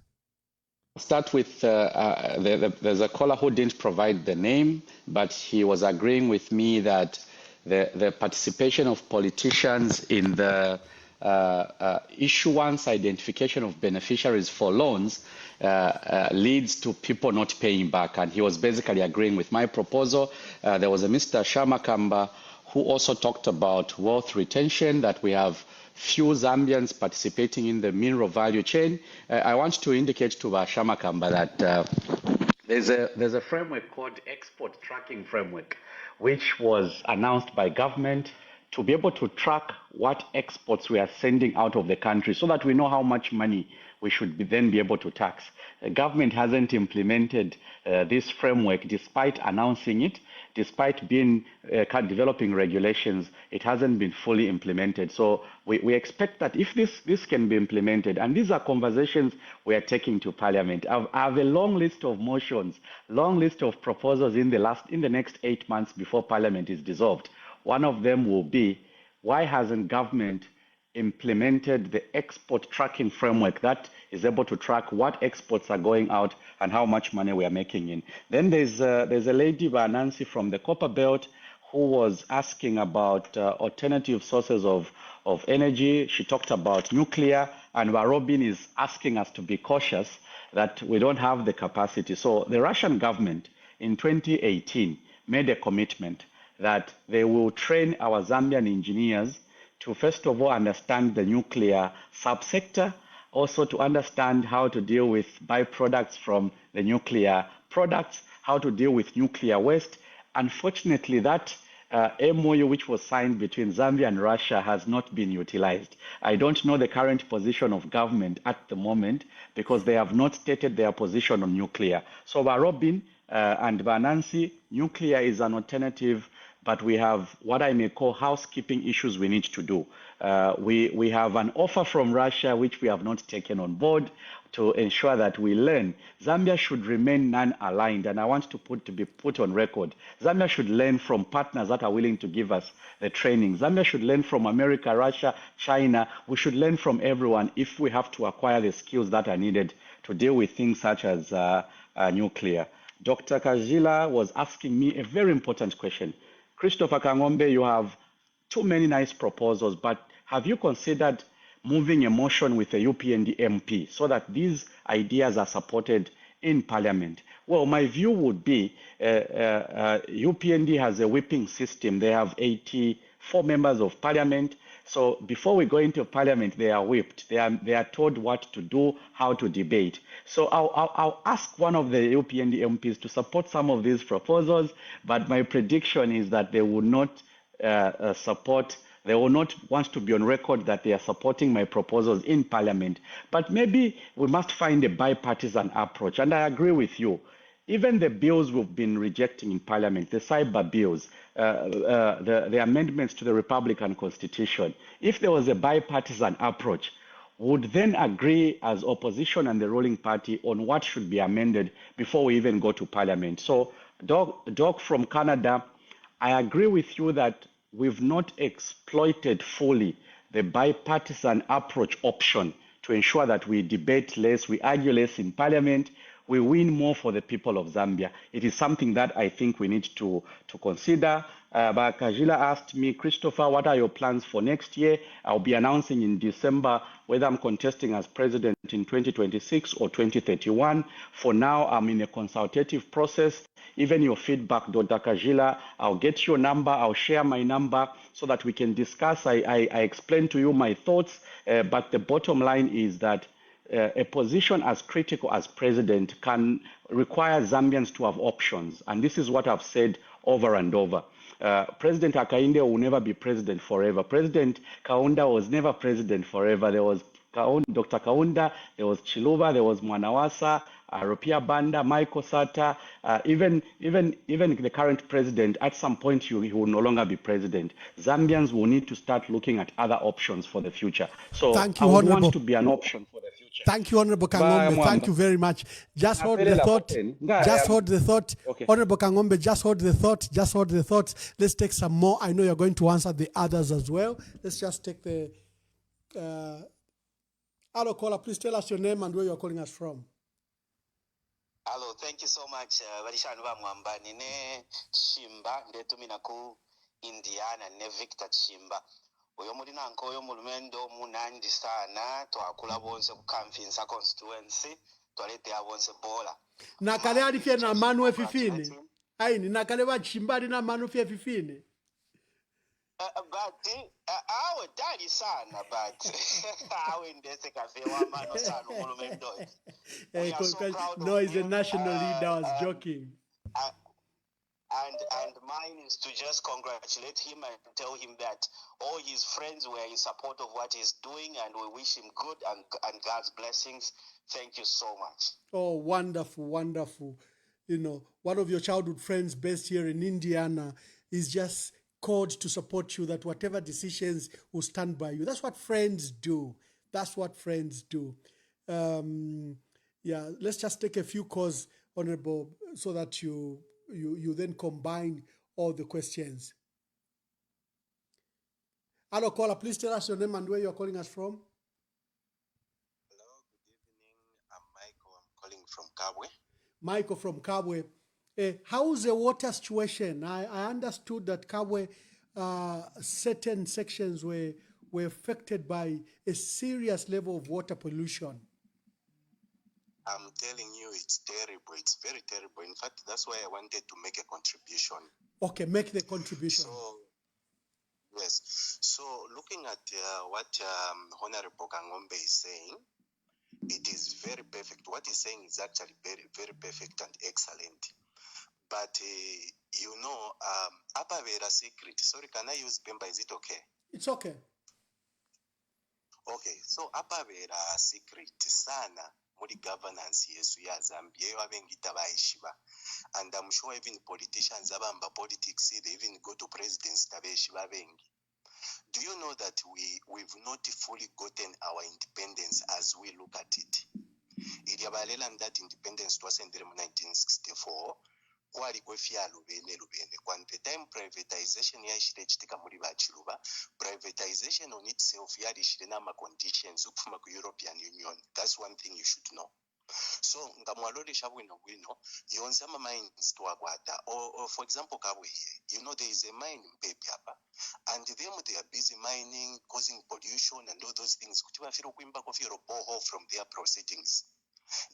Start with there's a caller who didn't provide the name, but he was agreeing with me that the participation of politicians in the issuance identification of beneficiaries for loans leads to people not paying back. And he was basically agreeing with my proposal. There was a Mr. Shamakamba who also talked about wealth retention, that we have few Zambians participating in the mineral value chain. I want to indicate to Shamakamba that there's a framework called Export Tracking Framework, which was announced by government to be able to track what exports we are sending out of the country so that we know how much money we should then be able to tax. The government hasn't implemented this framework despite announcing it, despite being developing regulations. It hasn't been fully implemented. So we expect that if this can be implemented, and these are conversations we are taking to Parliament. I have a long list of motions, long list of proposals in the next 8 months before Parliament is dissolved. One of them will be, why hasn't government implemented the export tracking framework that is able to track what exports are going out and how much money we are making in? Then there's a lady, Nancy, from the Copper Belt who was asking about alternative sources of energy. She talked about nuclear, and Robin is asking us to be cautious that we don't have the capacity. So the Russian government in 2018 made a commitment that they will train our Zambian engineers to, first of all, understand the nuclear subsector, also to understand how to deal with byproducts from the nuclear products, how to deal with nuclear waste. Unfortunately, that MOU which was signed between Zambia and Russia has not been utilized. I don't know the current position of government at the moment because they have not stated their position on nuclear. So Robin and Nancy, nuclear is an alternative, but we have what I may call housekeeping issues we need to do. We have an offer from Russia which we have not taken on board to ensure that we learn. Zambia should remain non-aligned, and I want to be put on record. Zambia should learn from partners that are willing to give us the training. Zambia should learn from America, Russia, China. We should learn from everyone if we have to acquire the skills that are needed to deal with things such as nuclear. Dr. Kajila was asking me a very important question. Christopher Kangombe, you have too many nice proposals, but have you considered moving a motion with a UPND MP so that these ideas are supported in Parliament? Well, my view would be UPND has a whipping system. They have 84 members of Parliament. So before we go into Parliament, they are whipped. They are told what to do, how to debate. So I'll ask one of the UPND MPs to support some of these proposals, but my prediction is that they will not support. They will not want to be on record that they are supporting my proposals in Parliament. But maybe we must find a bipartisan approach. And I agree with you. Even the bills we've been rejecting in Parliament, the cyber bills, the amendments to the Republican Constitution, if there was a bipartisan approach, would then agree as opposition and the ruling party on what should be amended before we even go to Parliament. So, Doc from Canada, I agree with you that we've not exploited fully the bipartisan approach option to ensure that we debate less, we argue less in Parliament, we win more for the people of Zambia. It is something that I think we need to consider. But Kajila asked me, Christopher, what are your plans for next year? I'll be announcing in December whether I'm contesting as president in 2026 or 2031. For now, I'm in a consultative process. Even your feedback, Dr. Kajila, I'll get your number, I'll share my number so that we can discuss. I explain to you my thoughts, but the bottom line is that a position as critical as president can require Zambians to have options. And this is what I've said over and over. President Hakainde will never be president forever. President Kaunda was never president forever. There was Dr. Kaunda, there was Chiluba, there was Mwanawasa, Rupia Banda, Michael Sata, even the current president, at some point he will no longer be president. Zambians will need to start looking at other options for the future. So Thank you, I would Honorable. want to be an option for the future. Thank you, Honorable Kangombe. Thank you very much. Just hold the thought. Just hold the thought. Okay. Honorable Kangombe, just hold the thought. Just hold the thought. Let's take some more. I know you're going to answer the others as well. Let's just take the... hello, caller. Please tell us your name and where you're calling us from. Hello, thank you so much. Varishanu Mwamba nine Chimba ndetumina ku Indiana ne Victor Chimba. Oyo mulina nkoyo mulumendo munandi sana twakula bonse ku Kamfinsa constituency twalete abonse bola. Nakale alifye na manu efifine. Aini nakale wa Chimba na manu efifine. But awe dali sana but awe ndese kafe wa mano sana mulumendo. No, he's a national leader. I was joking. And mine is to just congratulate him and tell him that all his friends were in support of what he's doing, and we wish him good and God's blessings. Thank you so much. Oh, wonderful, wonderful. You know, one of your childhood friends based here in Indiana is just called to support you, that whatever decisions will stand by you. That's what friends do. That's what friends do. Yeah, let's just take a few calls, Honorable, so that you then combine all the questions. Hello, caller, please tell us your name and where you're calling us from. Hello, good evening. I'm Michael. I'm calling from Kabwe. Michael from Kabwe. How's the water situation? I understood that Kabwe, certain sections were affected by a serious level of water pollution. I'm telling you, it's terrible. It's very terrible. In fact, that's why I wanted to make a contribution. Okay, make the contribution. So, yes. So, looking at what Honorable Kangombe is saying, it is very perfect. What he's saying is actually very, very perfect and excellent. But, you know, Apavera secret. Sorry, can I use Bemba? Is it okay? It's okay. Okay, so Apavera secret sana. Muri governance yesu ya Zambia abengita baishiba, and I'm sure even politicians abamba politics, they even go to presidents tabeshiba bengi. Do you know that we've not fully gotten our independence as we look at it? Iliabalela that independence was in 1964. Kwali kwefya lubene when the time privatization yashire chitika muri bachiruba, privatization on itself yarishire nama conditions ukufuma ku European Union. That's one thing you should know. So ngamwalolisha bwino yonse ama mines twakwata, or for example Kabwe here, you know there is a mine in Mpepi hapa, and them they are busy mining, causing pollution and all those things. Kuti bafiro kuimba kofiro boho from their proceedings.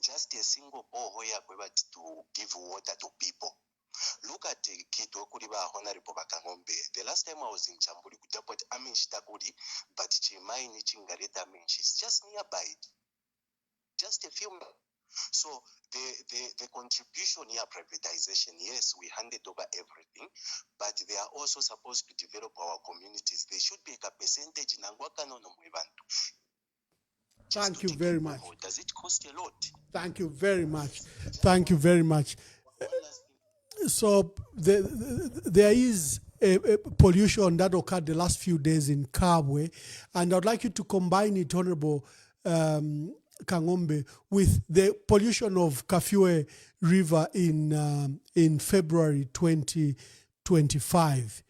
Just a single borehole to give water to people. Look at Kito Kuriba Honorable Bakangombe. The last time I was in Chambuli Kutapot Aminchitakuri, but Chimaini Chingareta Minch is just nearby. Just a few. So the contribution here, privatization, yes, we handed over everything, but they are also supposed to develop our communities. They should be a percentage in Angwakano no Mwibantu. Thank you very much. Does it cost a lot? Thank you very much. Thank you very much. So there is a pollution that occurred the last few days in Kabwe, and I'd like you to combine it, Honorable Kangombe, with the pollution of Kafue River in February 2025.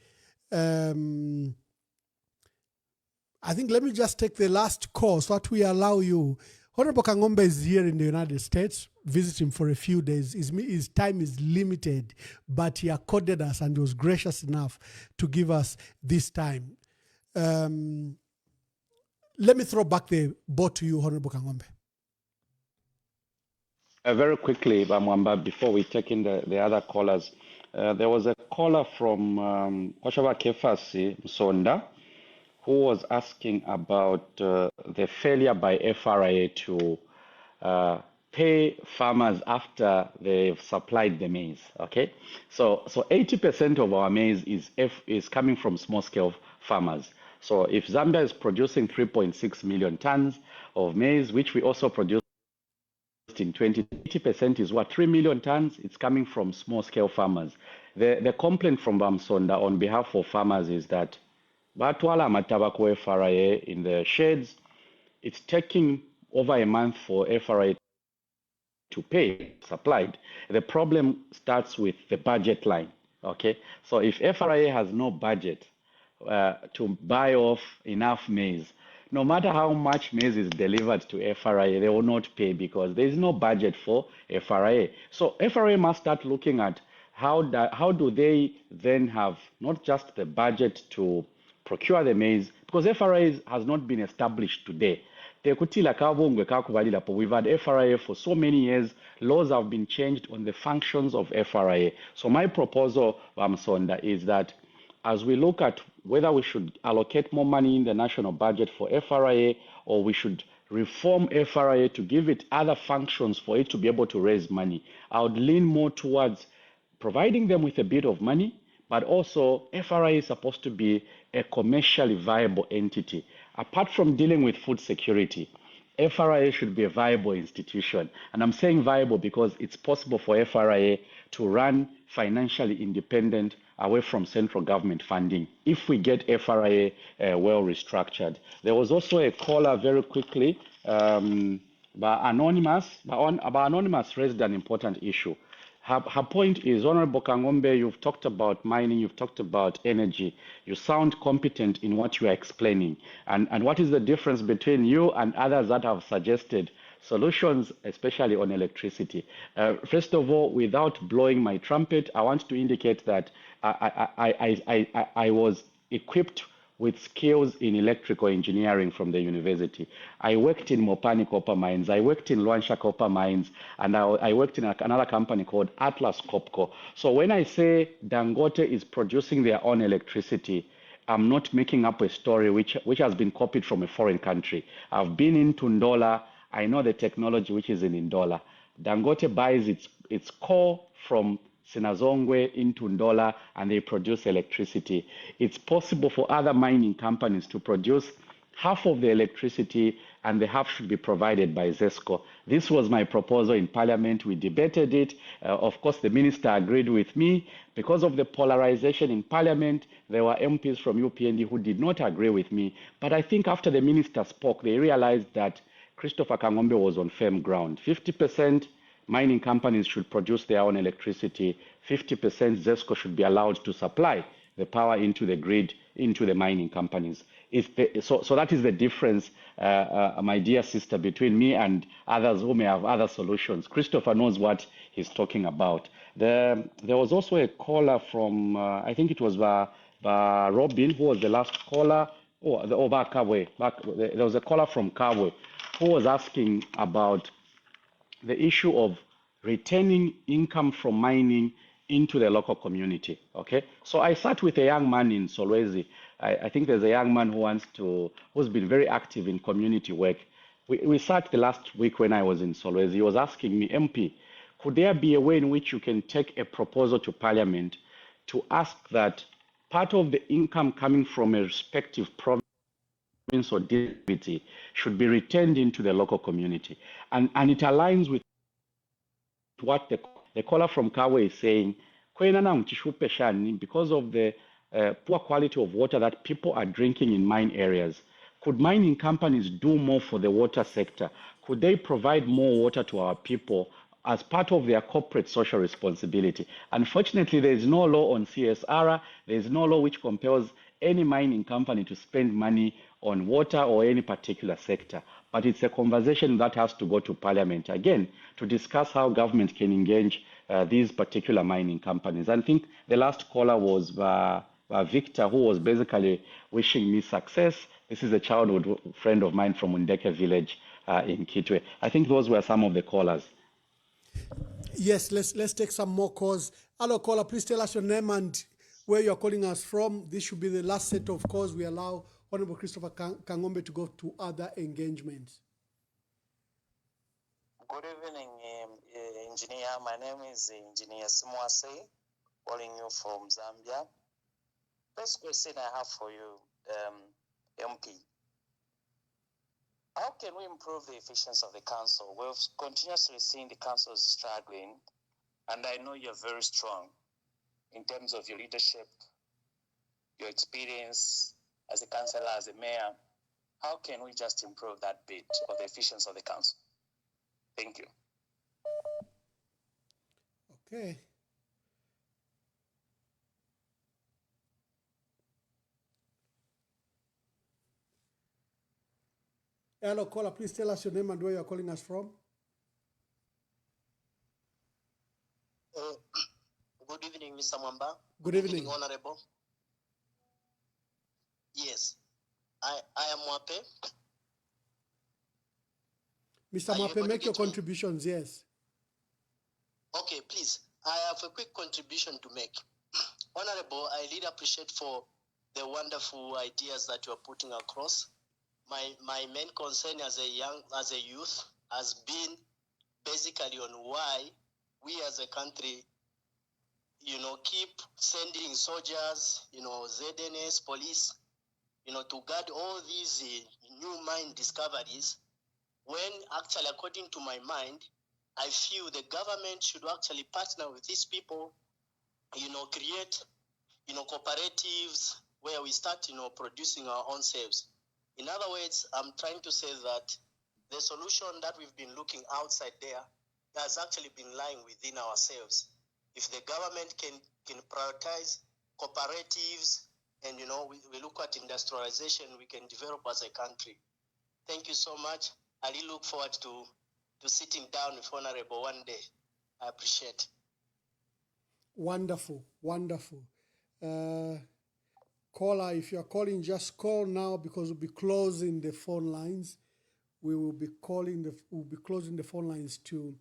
I think let me just take the last call so that we allow you. Honorable Kangombe is here in the United States, visiting for a few days. His time is limited, but he accorded us and was gracious enough to give us this time. Let me throw back the ball to you, Honorable Kangombe. Very quickly, Bamwamba, before we take in the other callers, there was a caller from Koshava Kefasi, Sonda, who was asking about the failure by FRA to pay farmers after they've supplied the maize. Okay, so 80% of our maize is coming from small-scale farmers. So if Zambia is producing 3.6 million tons of maize, which we also produced in 80% is what, 3 million tons? It's coming from small-scale farmers. The complaint from Bamsonda on behalf of farmers is that Batwala Matabako FRA in the sheds, it's taking over a month for FRA to pay supplied. The problem starts with the budget line. Okay, so if FRA has no budget to buy off enough maize, no matter how much maize is delivered to FRA, they will not pay because there is no budget for FRA. So FRA must start looking at how do they then have not just the budget to procure the maize, because FRA has not been established today. We've had FRA for so many years. Laws have been changed on the functions of FRA. So my proposal, Sonda, is that as we look at whether we should allocate more money in the national budget for FRA or we should reform FRA to give it other functions for it to be able to raise money, I would lean more towards providing them with a bit of money, but also FRA is supposed to be a commercially viable entity. Apart from dealing with food security, FRA should be a viable institution. And I'm saying viable because it's possible for FRA to run financially independent away from central government funding if we get FRA well restructured. There was also a caller very quickly by Anonymous raised an important issue. Her point is, Honorable Kangombe, you've talked about mining, you've talked about energy. You sound competent in what you are explaining. And what is the difference between you and others that have suggested solutions, especially on electricity? First of all, without blowing my trumpet, I want to indicate that I was equipped with skills in electrical engineering from the university. I worked in Mopani copper mines, I worked in Luansha copper mines, and I worked in another company called Atlas Copco. So when I say Dangote is producing their own electricity, I'm not making up a story which has been copied from a foreign country. I've been in Tundola, I know the technology which is in Ndola. Dangote buys its coal from Sinazongwe into Ndola, and they produce electricity. It's possible for other mining companies to produce half of the electricity, and the half should be provided by ZESCO. This was my proposal in Parliament. We debated it. Of course, the minister agreed with me. Because of the polarization in Parliament, there were MPs from UPND who did not agree with me. But I think after the minister spoke, they realized that Christopher Kangombe was on firm ground. 50% mining companies should produce their own electricity. 50% ZESCO should be allowed to supply the power into the grid, into the mining companies. So that is the difference, my dear sister, between me and others who may have other solutions. Christopher knows what he's talking about. There was also a caller from, I think it was Robin, who was the last caller. There was a caller from Kabwe who was asking about the issue of returning income from mining into the local community. Okay, so I sat with a young man in Solwezi. I think there's a young man who's been very active in community work. We sat the last week when I was in Solwezi. He was asking me, MP, could there be a way in which you can take a proposal to Parliament to ask that part of the income coming from a respective province or district should be returned into the local community? And it aligns with what the caller from Kawe is saying. Because of the poor quality of water that people are drinking in mine areas, could mining companies do more for the water sector? Could they provide more water to our people as part of their corporate social responsibility? Unfortunately, there is no law on CSR. There is no law which compels any mining company to spend money on water or any particular sector. But it's a conversation that has to go to Parliament again to discuss how government can engage these particular mining companies. I think the last caller was Victor, who was basically wishing me success. This is a childhood friend of mine from Undeke village in Kitwe. I think those were some of the callers. Yes, let's take some more calls. Hello, caller, please tell us your name and where you're calling us from. This should be the last set of calls. We allow Honorable Christopher Kangombe to go to other engagements. Good evening, Engineer. My name is Engineer Simwase, calling you from Zambia. First question I have for you, MP. How can we improve the efficiency of the council? We've continuously seen the council struggling, and I know you're very strong in terms of your leadership, your experience as a councillor, as a mayor. how can we just improve that bit of the efficiency of the council? Thank you. Okay. Hello, caller. Please tell us your name and where you are calling us from. Good evening, Mr. Mwamba. Good evening. Honorable. Yes, I am Mwape. Mr. Mwape, make your contributions, yes. Okay, please. I have a quick contribution to make. Honorable, I really appreciate for the wonderful ideas that you are putting across. My main concern as a youth has been basically on why we as a country, keep sending soldiers, ZNS, police, to guard all these new mine discoveries, when actually, according to my mind, I feel the government should actually partner with these people, create, cooperatives where we start, producing our own selves. In other words, I'm trying to say that the solution that we've been looking outside there has actually been lying within ourselves. If the government can prioritize cooperatives and, we look at industrialization, we can develop as a country. Thank you so much. I really look forward to sitting down with Honorable one day. I appreciate. Wonderful, wonderful. Caller, if you are calling, just call now because we'll be closing the phone lines. We'll be closing the phone lines to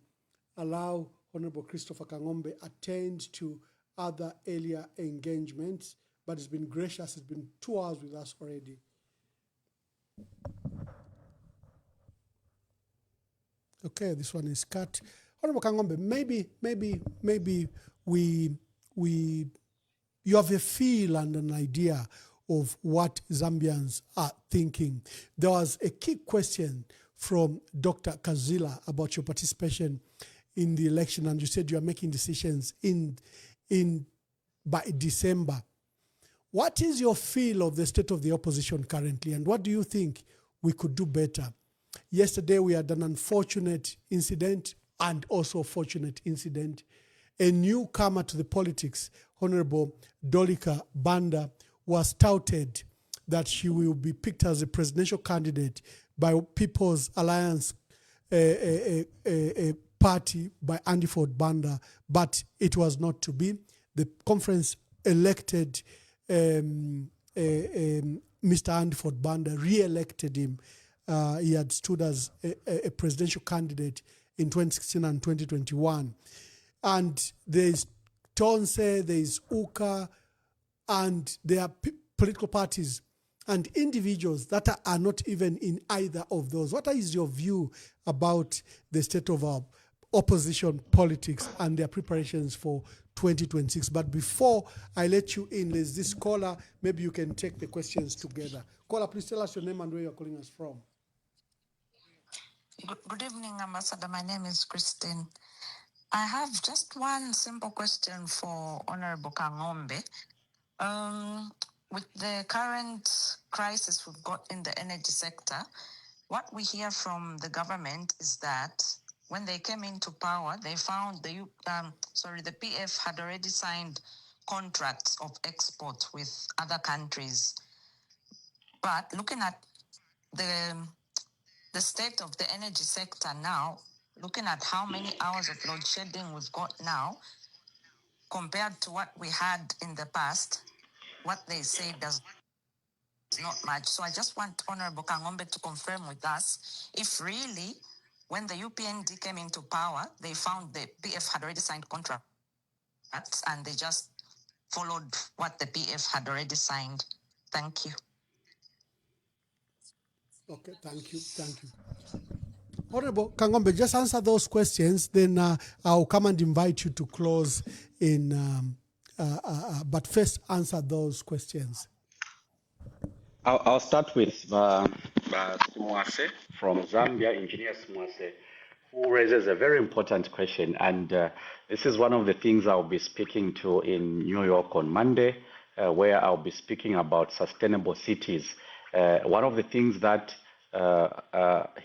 allow Honorable Christopher Kangombe attend to other earlier engagements, but it's been gracious. It's been 2 hours with us already. Okay, this one is cut. Honorable Kangombe, maybe you have a feel and an idea of what Zambians are thinking. There was a key question from Dr. Kazila about your participation in the election, and you said you are making decisions by December. What is your feel of the state of the opposition currently, and what do you think we could do better? Yesterday we had an unfortunate incident and also a fortunate incident. A newcomer to the politics, Honorable Dolika Banda, was touted that she will be picked as a presidential candidate by People's Alliance party by Andy Ford Banda, but it was not to be. The conference elected Mr. Andy Ford Banda, re-elected him. He had stood as a presidential candidate in 2016 and 2021. And there's Tonse, there's UKA, and there are political parties and individuals that are not even in either of those. What is your view about the state of our opposition politics and their preparations for 2026? But before I let you in, there's this caller. Maybe you can take the questions together. Caller, please tell us your name and where you're calling us from. Good evening, Ambassador. My name is Christine. I have just one simple question for Honorable Kangombe. With the current crisis we've got in the energy sector, what we hear from the government is that when they came into power, they found the PF had already signed contracts of export with other countries. But looking at the state of the energy sector now, looking at how many hours of load shedding we've got now, compared to what we had in the past, what they say does not match. So I just want Honorable Kangombe to confirm with us if really, when the UPND came into power, they found the PF had already signed contracts and they just followed what the PF had already signed. Thank you. Okay, thank you. Honorable Kangombe, just answer those questions, then I'll come and invite you to close in, but first answer those questions. I'll start with Smwase from Zambia, Engineer Smwase, who raises a very important question. And this is one of the things I'll be speaking to in New York on Monday, where I'll be speaking about sustainable cities one of the things that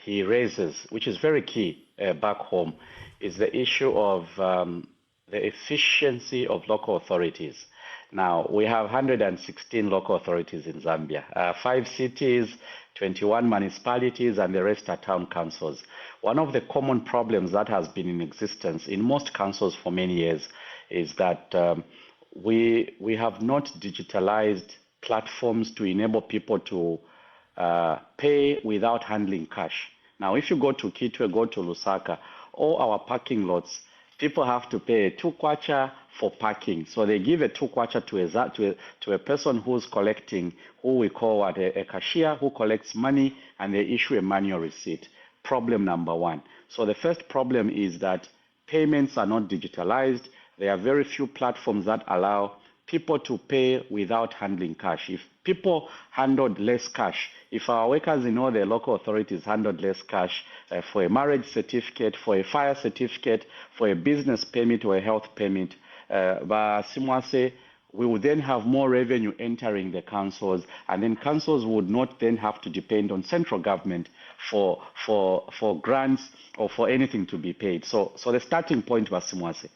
he raises, which is very key back home, is the issue of the efficiency of local authorities. Now, we have 116 local authorities in Zambia, 5 cities, 21 municipalities, and the rest are town councils. One of the common problems that has been in existence in most councils for many years is that we have not digitalized platforms to enable people to pay without handling cash. Now, if you go to Kitwe, go to Lusaka, all our parking lots, people have to pay 2 kwacha for parking. So they give a 2 kwacha to a person who's collecting, who we call a cashier, who collects money, and they issue a manual receipt. Problem number 1. So the first problem is that payments are not digitalized. There are very few platforms that allow people to pay without handling cash. If people handled less cash, if our workers in all the local authorities handled less cash for a marriage certificate, for a fire certificate, for a business permit or a health permit, we would then have more revenue entering the councils, and then councils would not then have to depend on central government for grants or for anything to be paid. So the starting point was Simwase.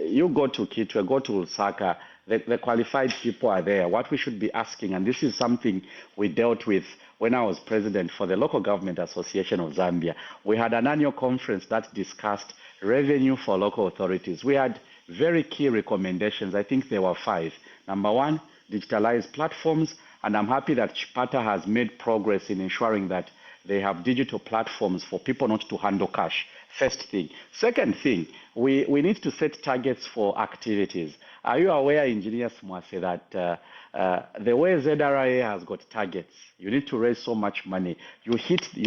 You go to Kitwe, go to Lusaka, the qualified people are there. What we should be asking, and this is something we dealt with when I was president for the Local Government Association of Zambia, we had an annual conference that discussed revenue for local authorities. We had very key recommendations. I think there were 5. Number 1, digitalized platforms, and I'm happy that Chipata has made progress in ensuring that they have digital platforms for people not to handle cash. First thing. Second thing, we need to set targets for activities. Are you aware, Engineer Mwase, that the way ZRA has got targets, you need to raise so much money. You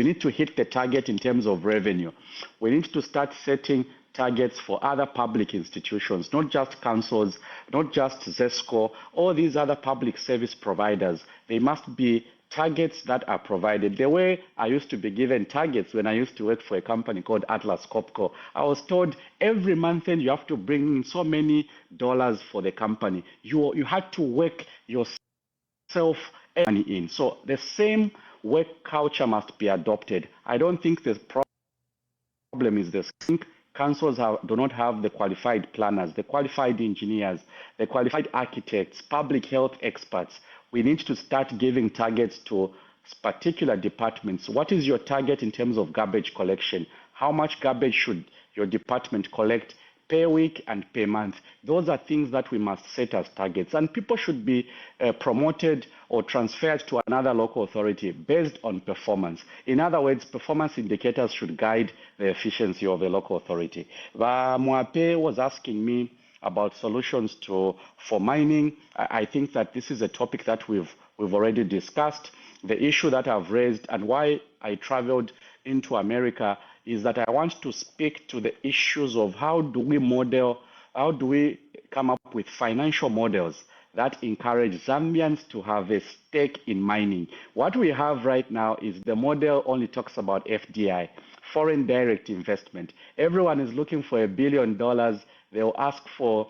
need to hit the target in terms of revenue. We need to start setting targets for other public institutions, not just councils, not just ZESCO, all these other public service providers. They must be targets that are provided. The way I used to be given targets when I used to work for a company called Atlas Copco, I was told every month end you have to bring in so many dollars for the company. You had to work yourself money in. So the same work culture must be adopted. I don't think the problem is this. I think councils do not have the qualified planners, the qualified engineers, the qualified architects, public health experts. We need to start giving targets to particular departments. What is your target in terms of garbage collection? How much garbage should your department collect per week and per month? Those are things that we must set as targets. And people should be promoted or transferred to another local authority based on performance. In other words, performance indicators should guide the efficiency of a local authority. Mwape was asking me about solutions for mining. I think that this is a topic that we've already discussed. The issue that I've raised and why I traveled into America is that I want to speak to the issues of how do we come up with financial models that encourage Zambians to have a stake in mining. What we have right now is the model only talks about FDI, foreign direct investment. Everyone is looking for $1 billion. They'll ask for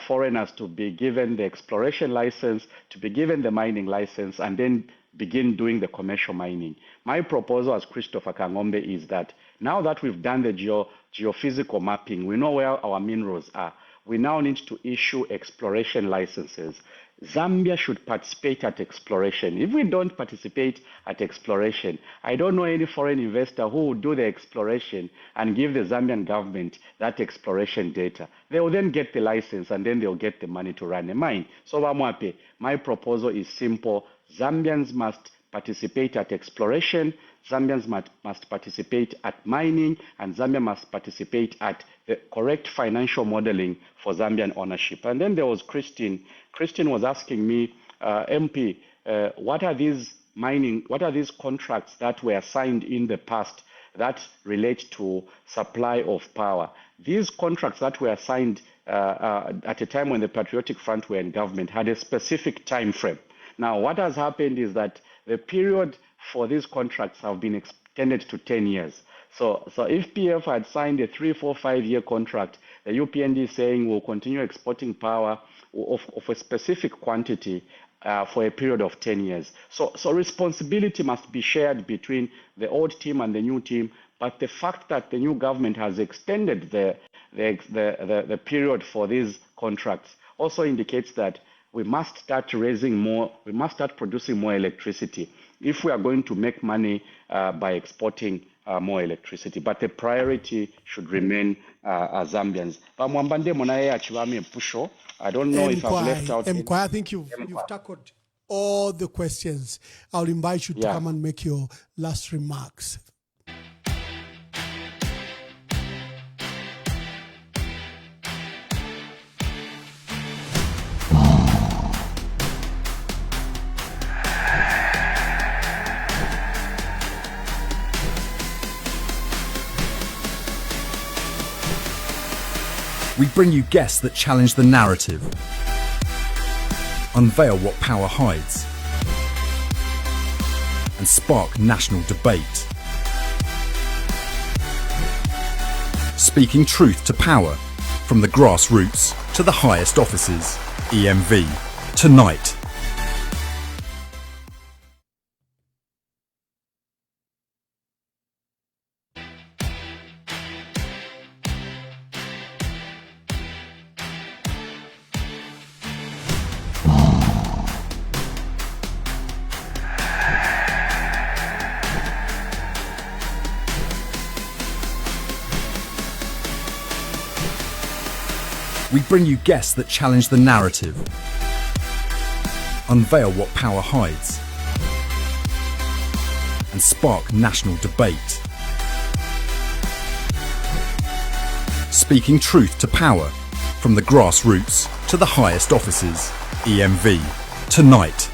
foreigners to be given the exploration license, to be given the mining license, and then begin doing the commercial mining. My proposal as Christopher Kangombe is that now that we've done the geophysical mapping, we know where our minerals are. We now need to issue exploration licenses. Zambia should participate at exploration. If we don't participate at exploration, I don't know any foreign investor who will do the exploration and give the Zambian government that exploration data. They will then get the license and then they'll get the money to run a mine. So my proposal is simple. Zambians must participate at exploration, Zambians must participate at mining, and Zambia must participate at the correct financial modeling for Zambian ownership. And then there was Christine. Christine was asking me, MP, what are these contracts that were signed in the past that relate to supply of power? These contracts that were signed at a time when the Patriotic Front were in government had a specific time frame. Now, what has happened is that the period for these contracts have been extended to 10 years. So if PF had signed a 3, 4, 5-year contract, the UPND is saying we'll continue exporting power of a specific quantity, for a period of 10 years. So responsibility must be shared between the old team and the new team. But the fact that the new government has extended the period for these contracts also indicates that we must start producing more electricity if we are going to make money by exporting more electricity. But the priority should remain Zambians. I don't know if I've left out. I think you've tackled all the questions. I'll invite you to come and make your last remarks. We bring you guests that challenge the narrative, unveil what power hides, and spark national debate. Speaking truth to power, from the grassroots to the highest offices. EMV, tonight. We bring you guests that challenge the narrative, unveil what power hides, and spark national debate. Speaking truth to power, from the grassroots to the highest offices. EMV, tonight.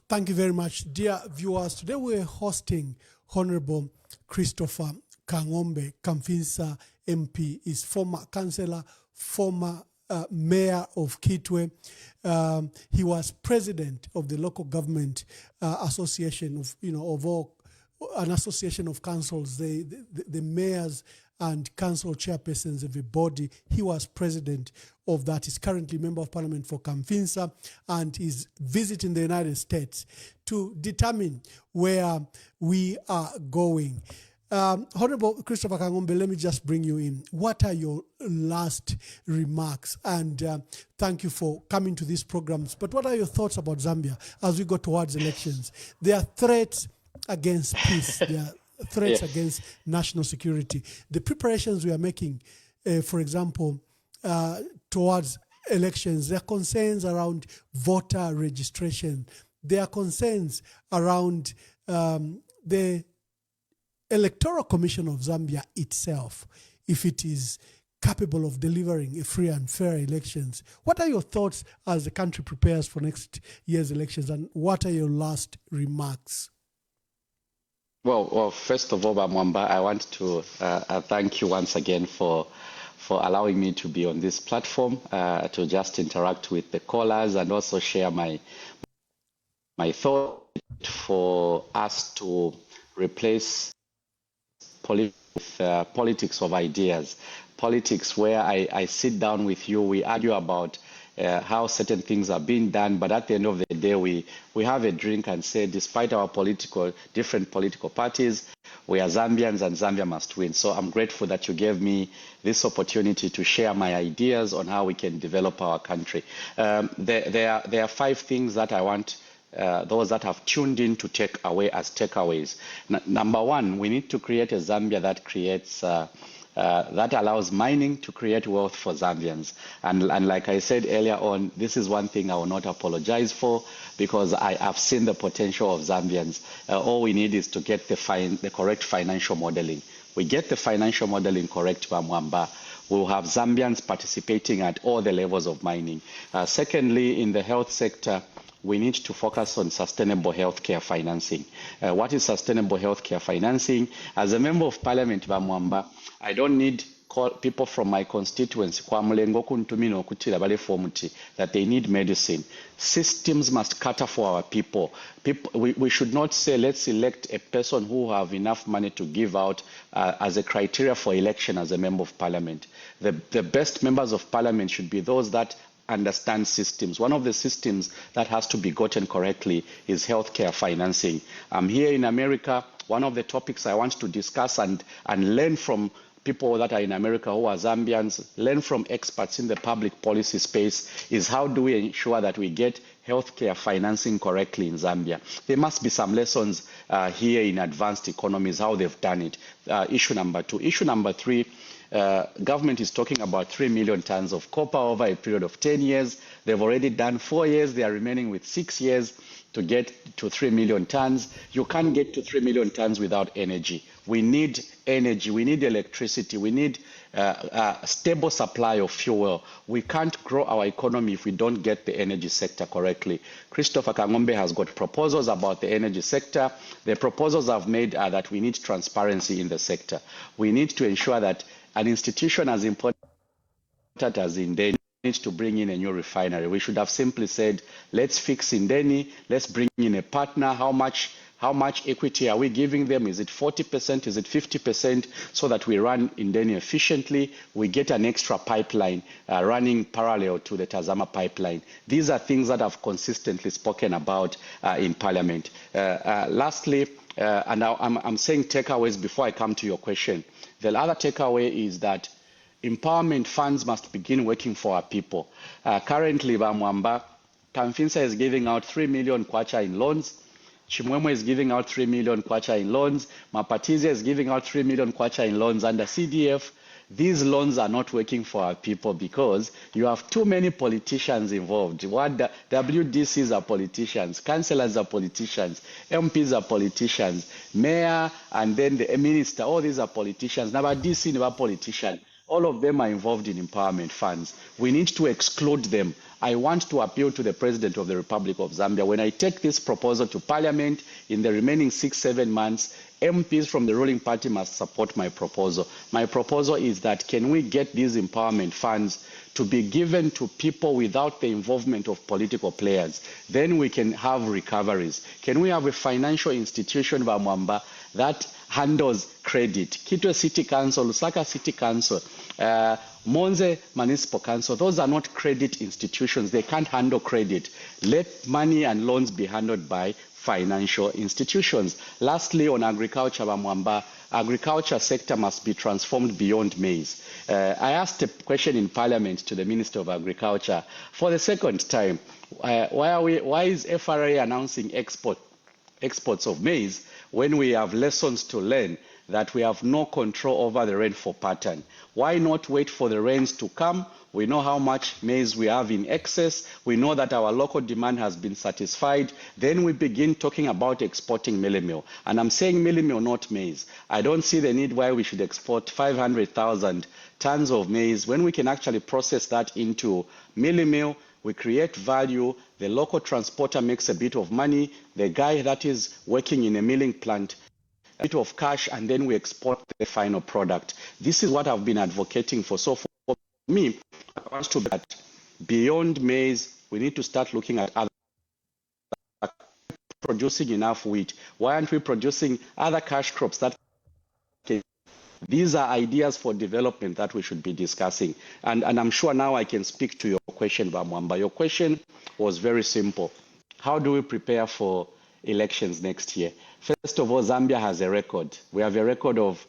Thank you very much, dear viewers. Today we're hosting Honorable Christopher Kangombe Kamfinsa MP, is former councillor, former mayor of Kitwe. He was president of the local government association an association of councils, the mayors and council chairpersons of a body. He was president of that. He's currently member of parliament for Kamfinsa and is visiting the United States to determine where we are going. Honorable Christopher Kangombe, let me just bring you in. What are your last remarks? And thank you for coming to these programs. But what are your thoughts about Zambia as we go towards elections? There are threats against peace. There are threats against national security. The preparations we are making, for example, towards elections, there are concerns around voter registration. There are concerns around the Electoral Commission of Zambia itself, if it is capable of delivering a free and fair elections. What are your thoughts as the country prepares for next year's elections, and what are your last remarks? Well, first of all, Bamwamba, I want to thank you once again for allowing me to be on this platform to just interact with the callers and also share my thought for us to replace politics of ideas, politics where I sit down with you, we argue about how certain things are being done, but at the end of the day, we have a drink and say, despite our different political parties, we are Zambians and Zambia must win. So I'm grateful that you gave me this opportunity to share my ideas on how we can develop our country. There are 5 things that I want those that have tuned in to take away as takeaways. Number 1, we need to create a Zambia that creates that allows mining to create wealth for Zambians. And like I said earlier on, this is one thing I will not apologize for, because I have seen the potential of Zambians. All we need is to get the correct financial modeling. We get the financial modeling correct, Bamwamba, we'll have Zambians participating at all the levels of mining. Secondly, in the health sector, we need to focus on sustainable healthcare financing. What is sustainable healthcare financing? As a member of parliament, Bamwamba, I don't need people from my constituency that they need medicine. Systems must cater for our people. We should not say, let's elect a person who have enough money to give out as a criteria for election as a member of parliament. The best members of parliament should be those that understand systems. One of the systems that has to be gotten correctly is healthcare financing. Here in America, one of the topics I want to discuss and learn from people that are in America who are Zambians, learn from experts in the public policy space is how do we ensure that we get healthcare financing correctly in Zambia. There must be some lessons here in advanced economies, how they've done it. Issue number 2. Issue number 3, government is talking about 3 million tons of copper over a period of 10 years. They've already done 4 years. They are remaining with 6 years to get to 3 million tons. You can't get to 3 million tons without energy. We need energy. We need electricity. We need a stable supply of fuel. We can't grow our economy if we don't get the energy sector correctly. Christopher Kangombe has got proposals about the energy sector. The proposals I've made are that we need transparency in the sector. We need to ensure that an institution as important as Indeni needs to bring in a new refinery. We should have simply said, let's fix Indeni, let's bring in a partner. How much equity are we giving them? Is it 40%? Is it 50%? So that we run Indeni efficiently. We get an extra pipeline running parallel to the Tazama pipeline. These are things that I've consistently spoken about in Parliament. Lastly, and I'm saying takeaways before I come to your question. The other takeaway is that empowerment funds must begin working for our people. Currently, Bamwamba, Kamfinsa is giving out 3 million kwacha in loans. Chimwemwe is giving out 3 million kwacha in loans. Mapatizia is giving out 3 million kwacha in loans under CDF. These loans are not working for our people because you have too many politicians involved. WDCs are politicians, councillors are politicians, MPs are politicians, mayor and then the minister, all these are politicians. Now, DC is a politician. All of them are involved in empowerment funds. We need to exclude them. I want to appeal to the President of the Republic of Zambia. When I take this proposal to Parliament in the remaining 6-7 months, MPs from the ruling party must support my proposal. My proposal is that can we get these empowerment funds to be given to people without the involvement of political players? Then we can have recoveries. Can we have a financial institution, Bamwamba, that handles credit? Kitwe City Council, Lusaka City Council, Monze Municipal Council, those are not credit institutions. They can't handle credit. Let money and loans be handled by financial institutions. Lastly, on agriculture, Bamwamba, agriculture sector must be transformed beyond maize. I asked a question in Parliament to the Minister of Agriculture for the second time. Why is FRA announcing exports of maize when we have lessons to learn that we have no control over the rainfall pattern? Why not wait for the rains to come? We know how much maize we have in excess. We know that our local demand has been satisfied. Then we begin talking about exporting mealie meal. And I'm saying mealie meal, not maize. I don't see the need why we should export 500,000 tons of maize when we can actually process that into mealie meal. We create value. The local transporter makes a bit of money. The guy that is working in a milling plant, a bit of cash, and then we export the final product. This is what I've been advocating for. So for me, I want to be that beyond maize, we need to start looking at other producing enough wheat. Why aren't we producing other cash crops that can? These are ideas for development that we should be discussing. And I'm sure now I can speak to your question, Bamwamba. Your question was very simple. How do we prepare for elections next year? First of all, Zambia has a record. We have a record of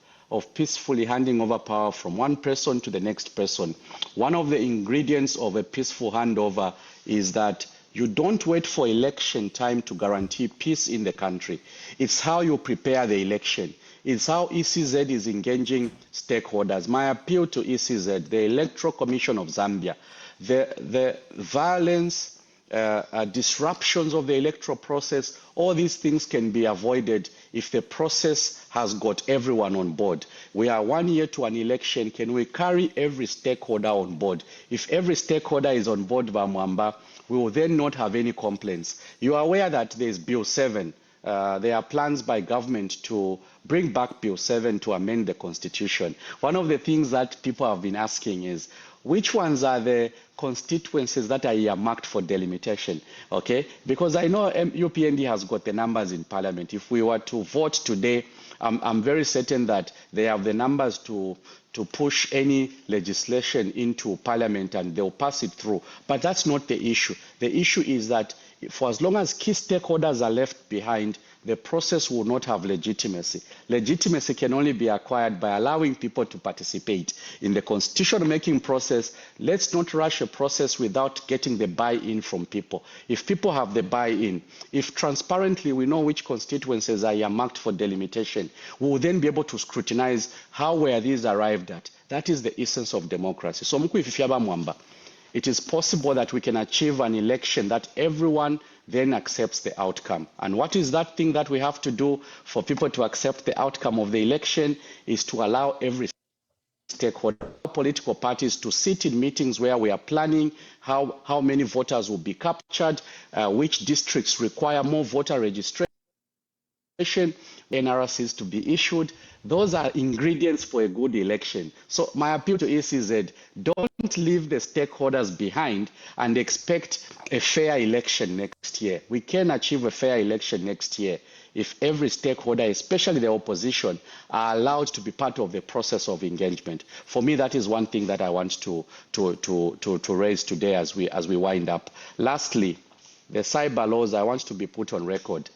peacefully handing over power from one person to the next person. One of the ingredients of a peaceful handover is that you don't wait for election time to guarantee peace in the country. It's how you prepare the election. It's how ECZ is engaging stakeholders. My appeal to ECZ, the Electoral Commission of Zambia, the violence, disruptions of the electoral process, all these things can be avoided if the process has got everyone on board. We are 1 year to an election. Can we carry every stakeholder on board? If every stakeholder is on board, Bamwamba, we will then not have any complaints. You are aware that there is Bill 7 there are plans by government to bring back Bill 7 to amend the constitution. One of the things that people have been asking is, which ones are the constituencies that are earmarked for delimitation? Okay, because I know UPND has got the numbers in parliament. If we were to vote today, I'm very certain that they have the numbers to push any legislation into parliament and they'll pass it through. But that's not the issue. The issue is that for as long as key stakeholders are left behind, the process will not have legitimacy. Legitimacy can only be acquired by allowing people to participate in the constitution-making process. Let's not rush a process without getting the buy-in from people. If people have the buy-in, if transparently we know which constituencies are earmarked for delimitation, we will then be able to scrutinize how were these arrived at. That is the essence of democracy. So it is possible that we can achieve an election that everyone then accepts the outcome. And what is that thing that we have to do for people to accept the outcome of the election is to allow every stakeholder, political parties to sit in meetings where we are planning how many voters will be captured, which districts require more voter registration, NRCs to be issued. Those are ingredients for a good election. So my appeal to ECZ, don't leave the stakeholders behind and expect a fair election next year. We can achieve a fair election next year if every stakeholder, especially the opposition, are allowed to be part of the process of engagement. For me, that is one thing that I want to raise today as we wind up. Lastly, the cyber laws, I want to be put on record.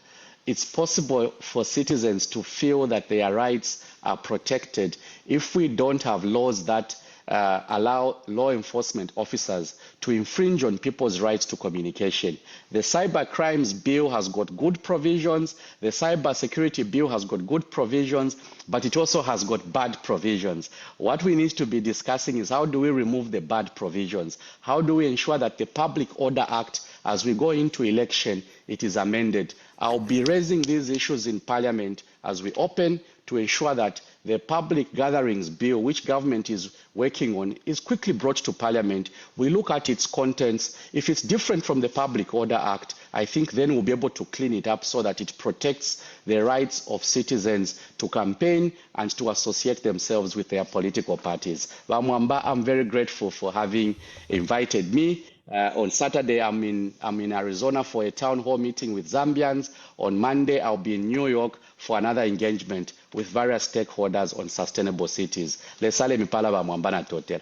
It's possible for citizens to feel that their rights are protected if we don't have laws that allow law enforcement officers to infringe on people's rights to communication. The Cyber Crimes Bill has got good provisions, the Cyber Security Bill has got good provisions, but it also has got bad provisions. What we need to be discussing is how do we remove the bad provisions? How do we ensure that the Public Order Act, as we go into election, it is amended? I'll be raising these issues in Parliament as we open to ensure that the Public Gatherings Bill, which government is working on, is quickly brought to Parliament. We look at its contents. If it's different from the Public Order Act, I think then we'll be able to clean it up so that it protects the rights of citizens to campaign and to associate themselves with their political parties. Vamwamba, I'm very grateful for having invited me. On Saturday, I'm in Arizona for a town hall meeting with Zambians. On Monday, I'll be in New York for another engagement with various stakeholders on sustainable cities. Lesale mipala ba mwambana totel.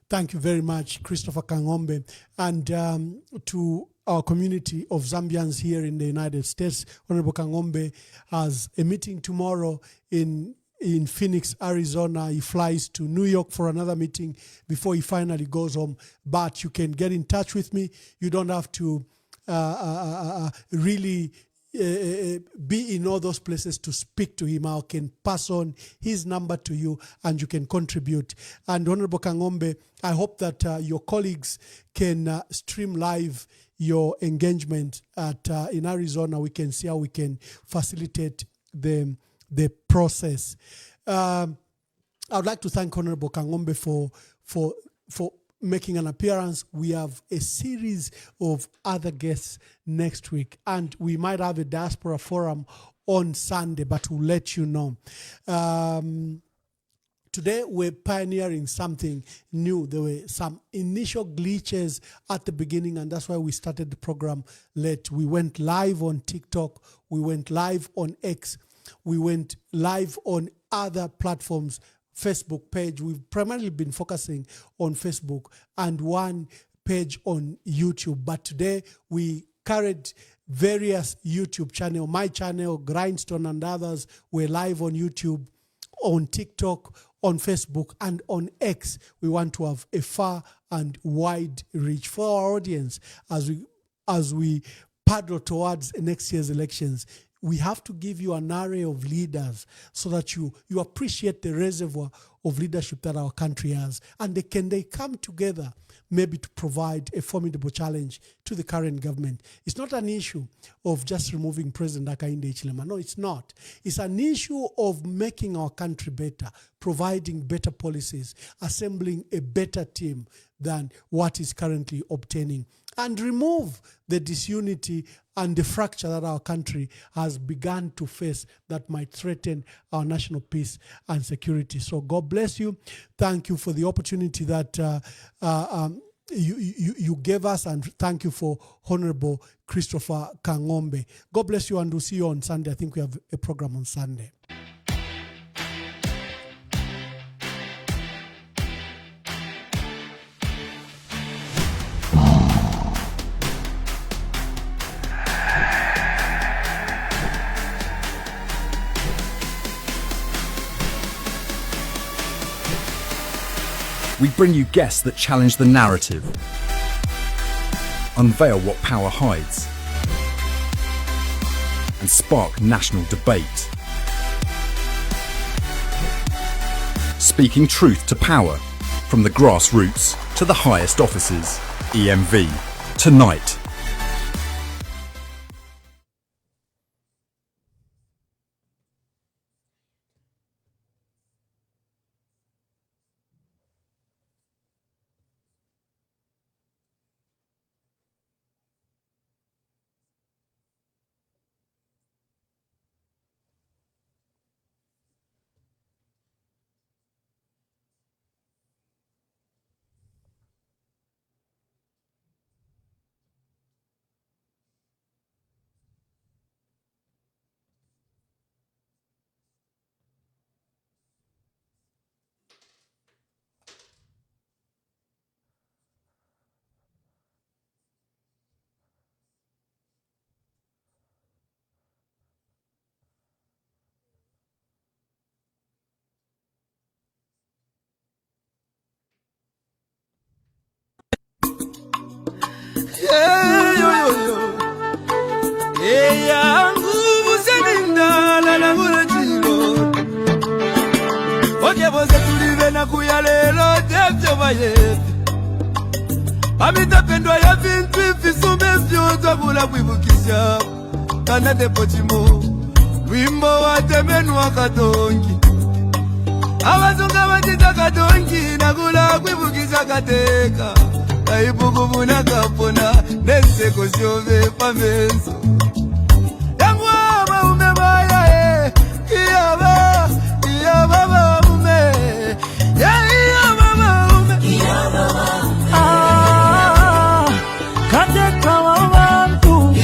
Thank you very much, Christopher Kangombe. And to our community of Zambians here in the United States, Honorable Kangombe has a meeting tomorrow in Phoenix, Arizona. He flies to New York for another meeting before he finally goes home. But you can get in touch with me. You don't have to really be in all those places to speak to him. I can pass on his number to you and you can contribute. And Honorable Kangombe, I hope that your colleagues can stream live your engagement in Arizona. We can see how we can facilitate the process. I would like to thank Honorable Kangombe for making an appearance. We have a series of other guests next week, and we might have a diaspora forum on Sunday, but we'll let you know. Today, we're pioneering something new. There were some initial glitches at the beginning, and that's why we started the program late. We went live on TikTok. We went live on X. We went live on other platforms, Facebook page. We've primarily been focusing on Facebook and one page on YouTube. But today we carried various YouTube channels. My channel, Grindstone, and others were live on YouTube, on TikTok, on Facebook, and on X. We want to have a far and wide reach for our audience as we paddle towards next year's elections. We have to give you an array of leaders so that you appreciate the reservoir of leadership that our country has. And they come together maybe to provide a formidable challenge to the current government. It's not an issue of just removing President Hakainde Hichilema. No, it's not. It's an issue of making our country better, providing better policies, assembling a better team than what is currently obtaining. and remove the disunity and the fracture that our country has begun to face that might threaten our national peace and security. So God bless you. Thank you for the opportunity that you gave us, and thank you for Honorable Christopher Kangombe. God bless you, and we'll see you on Sunday. I think we have a program on Sunday. We bring you guests that challenge the narrative, unveil what power hides, and spark national debate. Speaking truth to power, from the grassroots to the highest offices. EMV, tonight. Amitapendwa ya vintu ifisume vyoza bula kwibukisha Kana depotimo Wimbo wa temenu wa katongi Abazunga wajita katongi Nagula kwibukisha kateka Kaibuku muna kapona Nenseko siove pamenso Yangu ama umebaya Iyaba Iyaba ume Iyaba ume Iyaba Kateka wabantu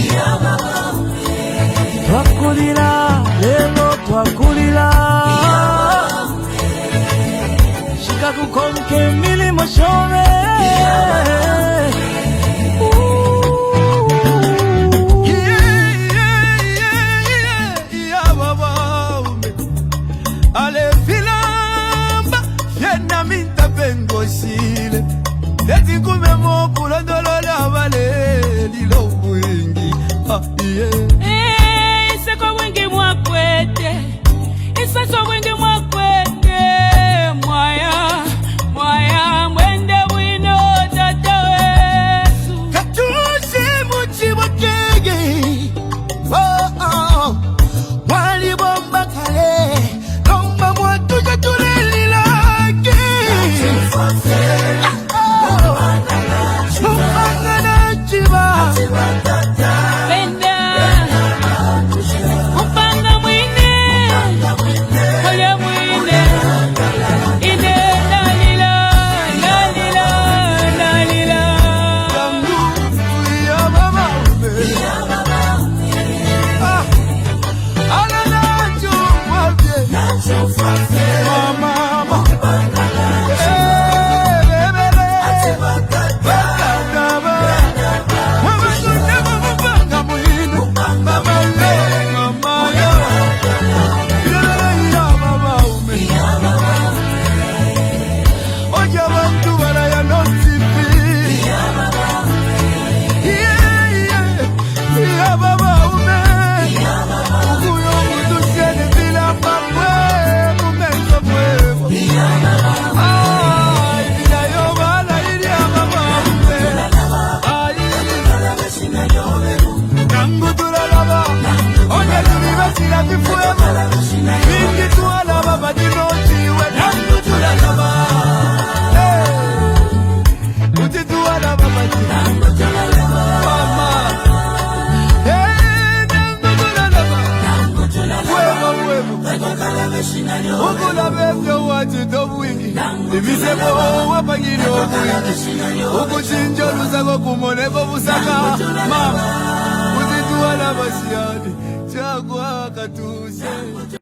twakulira lelo twakulira shika kukonke milimo shove ale filamba yena minta pengoshile Leti kume mo kulondolo la vale lilo wingi Iseko wingi mwakwete Iseko wingi mwakwete Mwaya Mwaya mwende wino tata wesu Katushi muchi wakege Wali bomba kale Lomba mwatuja tuleli lake Upanga mwine Oye mwine Ide dalila Dalila Dalila Ya mama ume Ala nacho mwabye Mama Uti tu ala baba wachita obwingi ebisebo wapangire obwingi okuchinja olusako kumoneko busaka mama kuzituwala basiyani chagwa katuse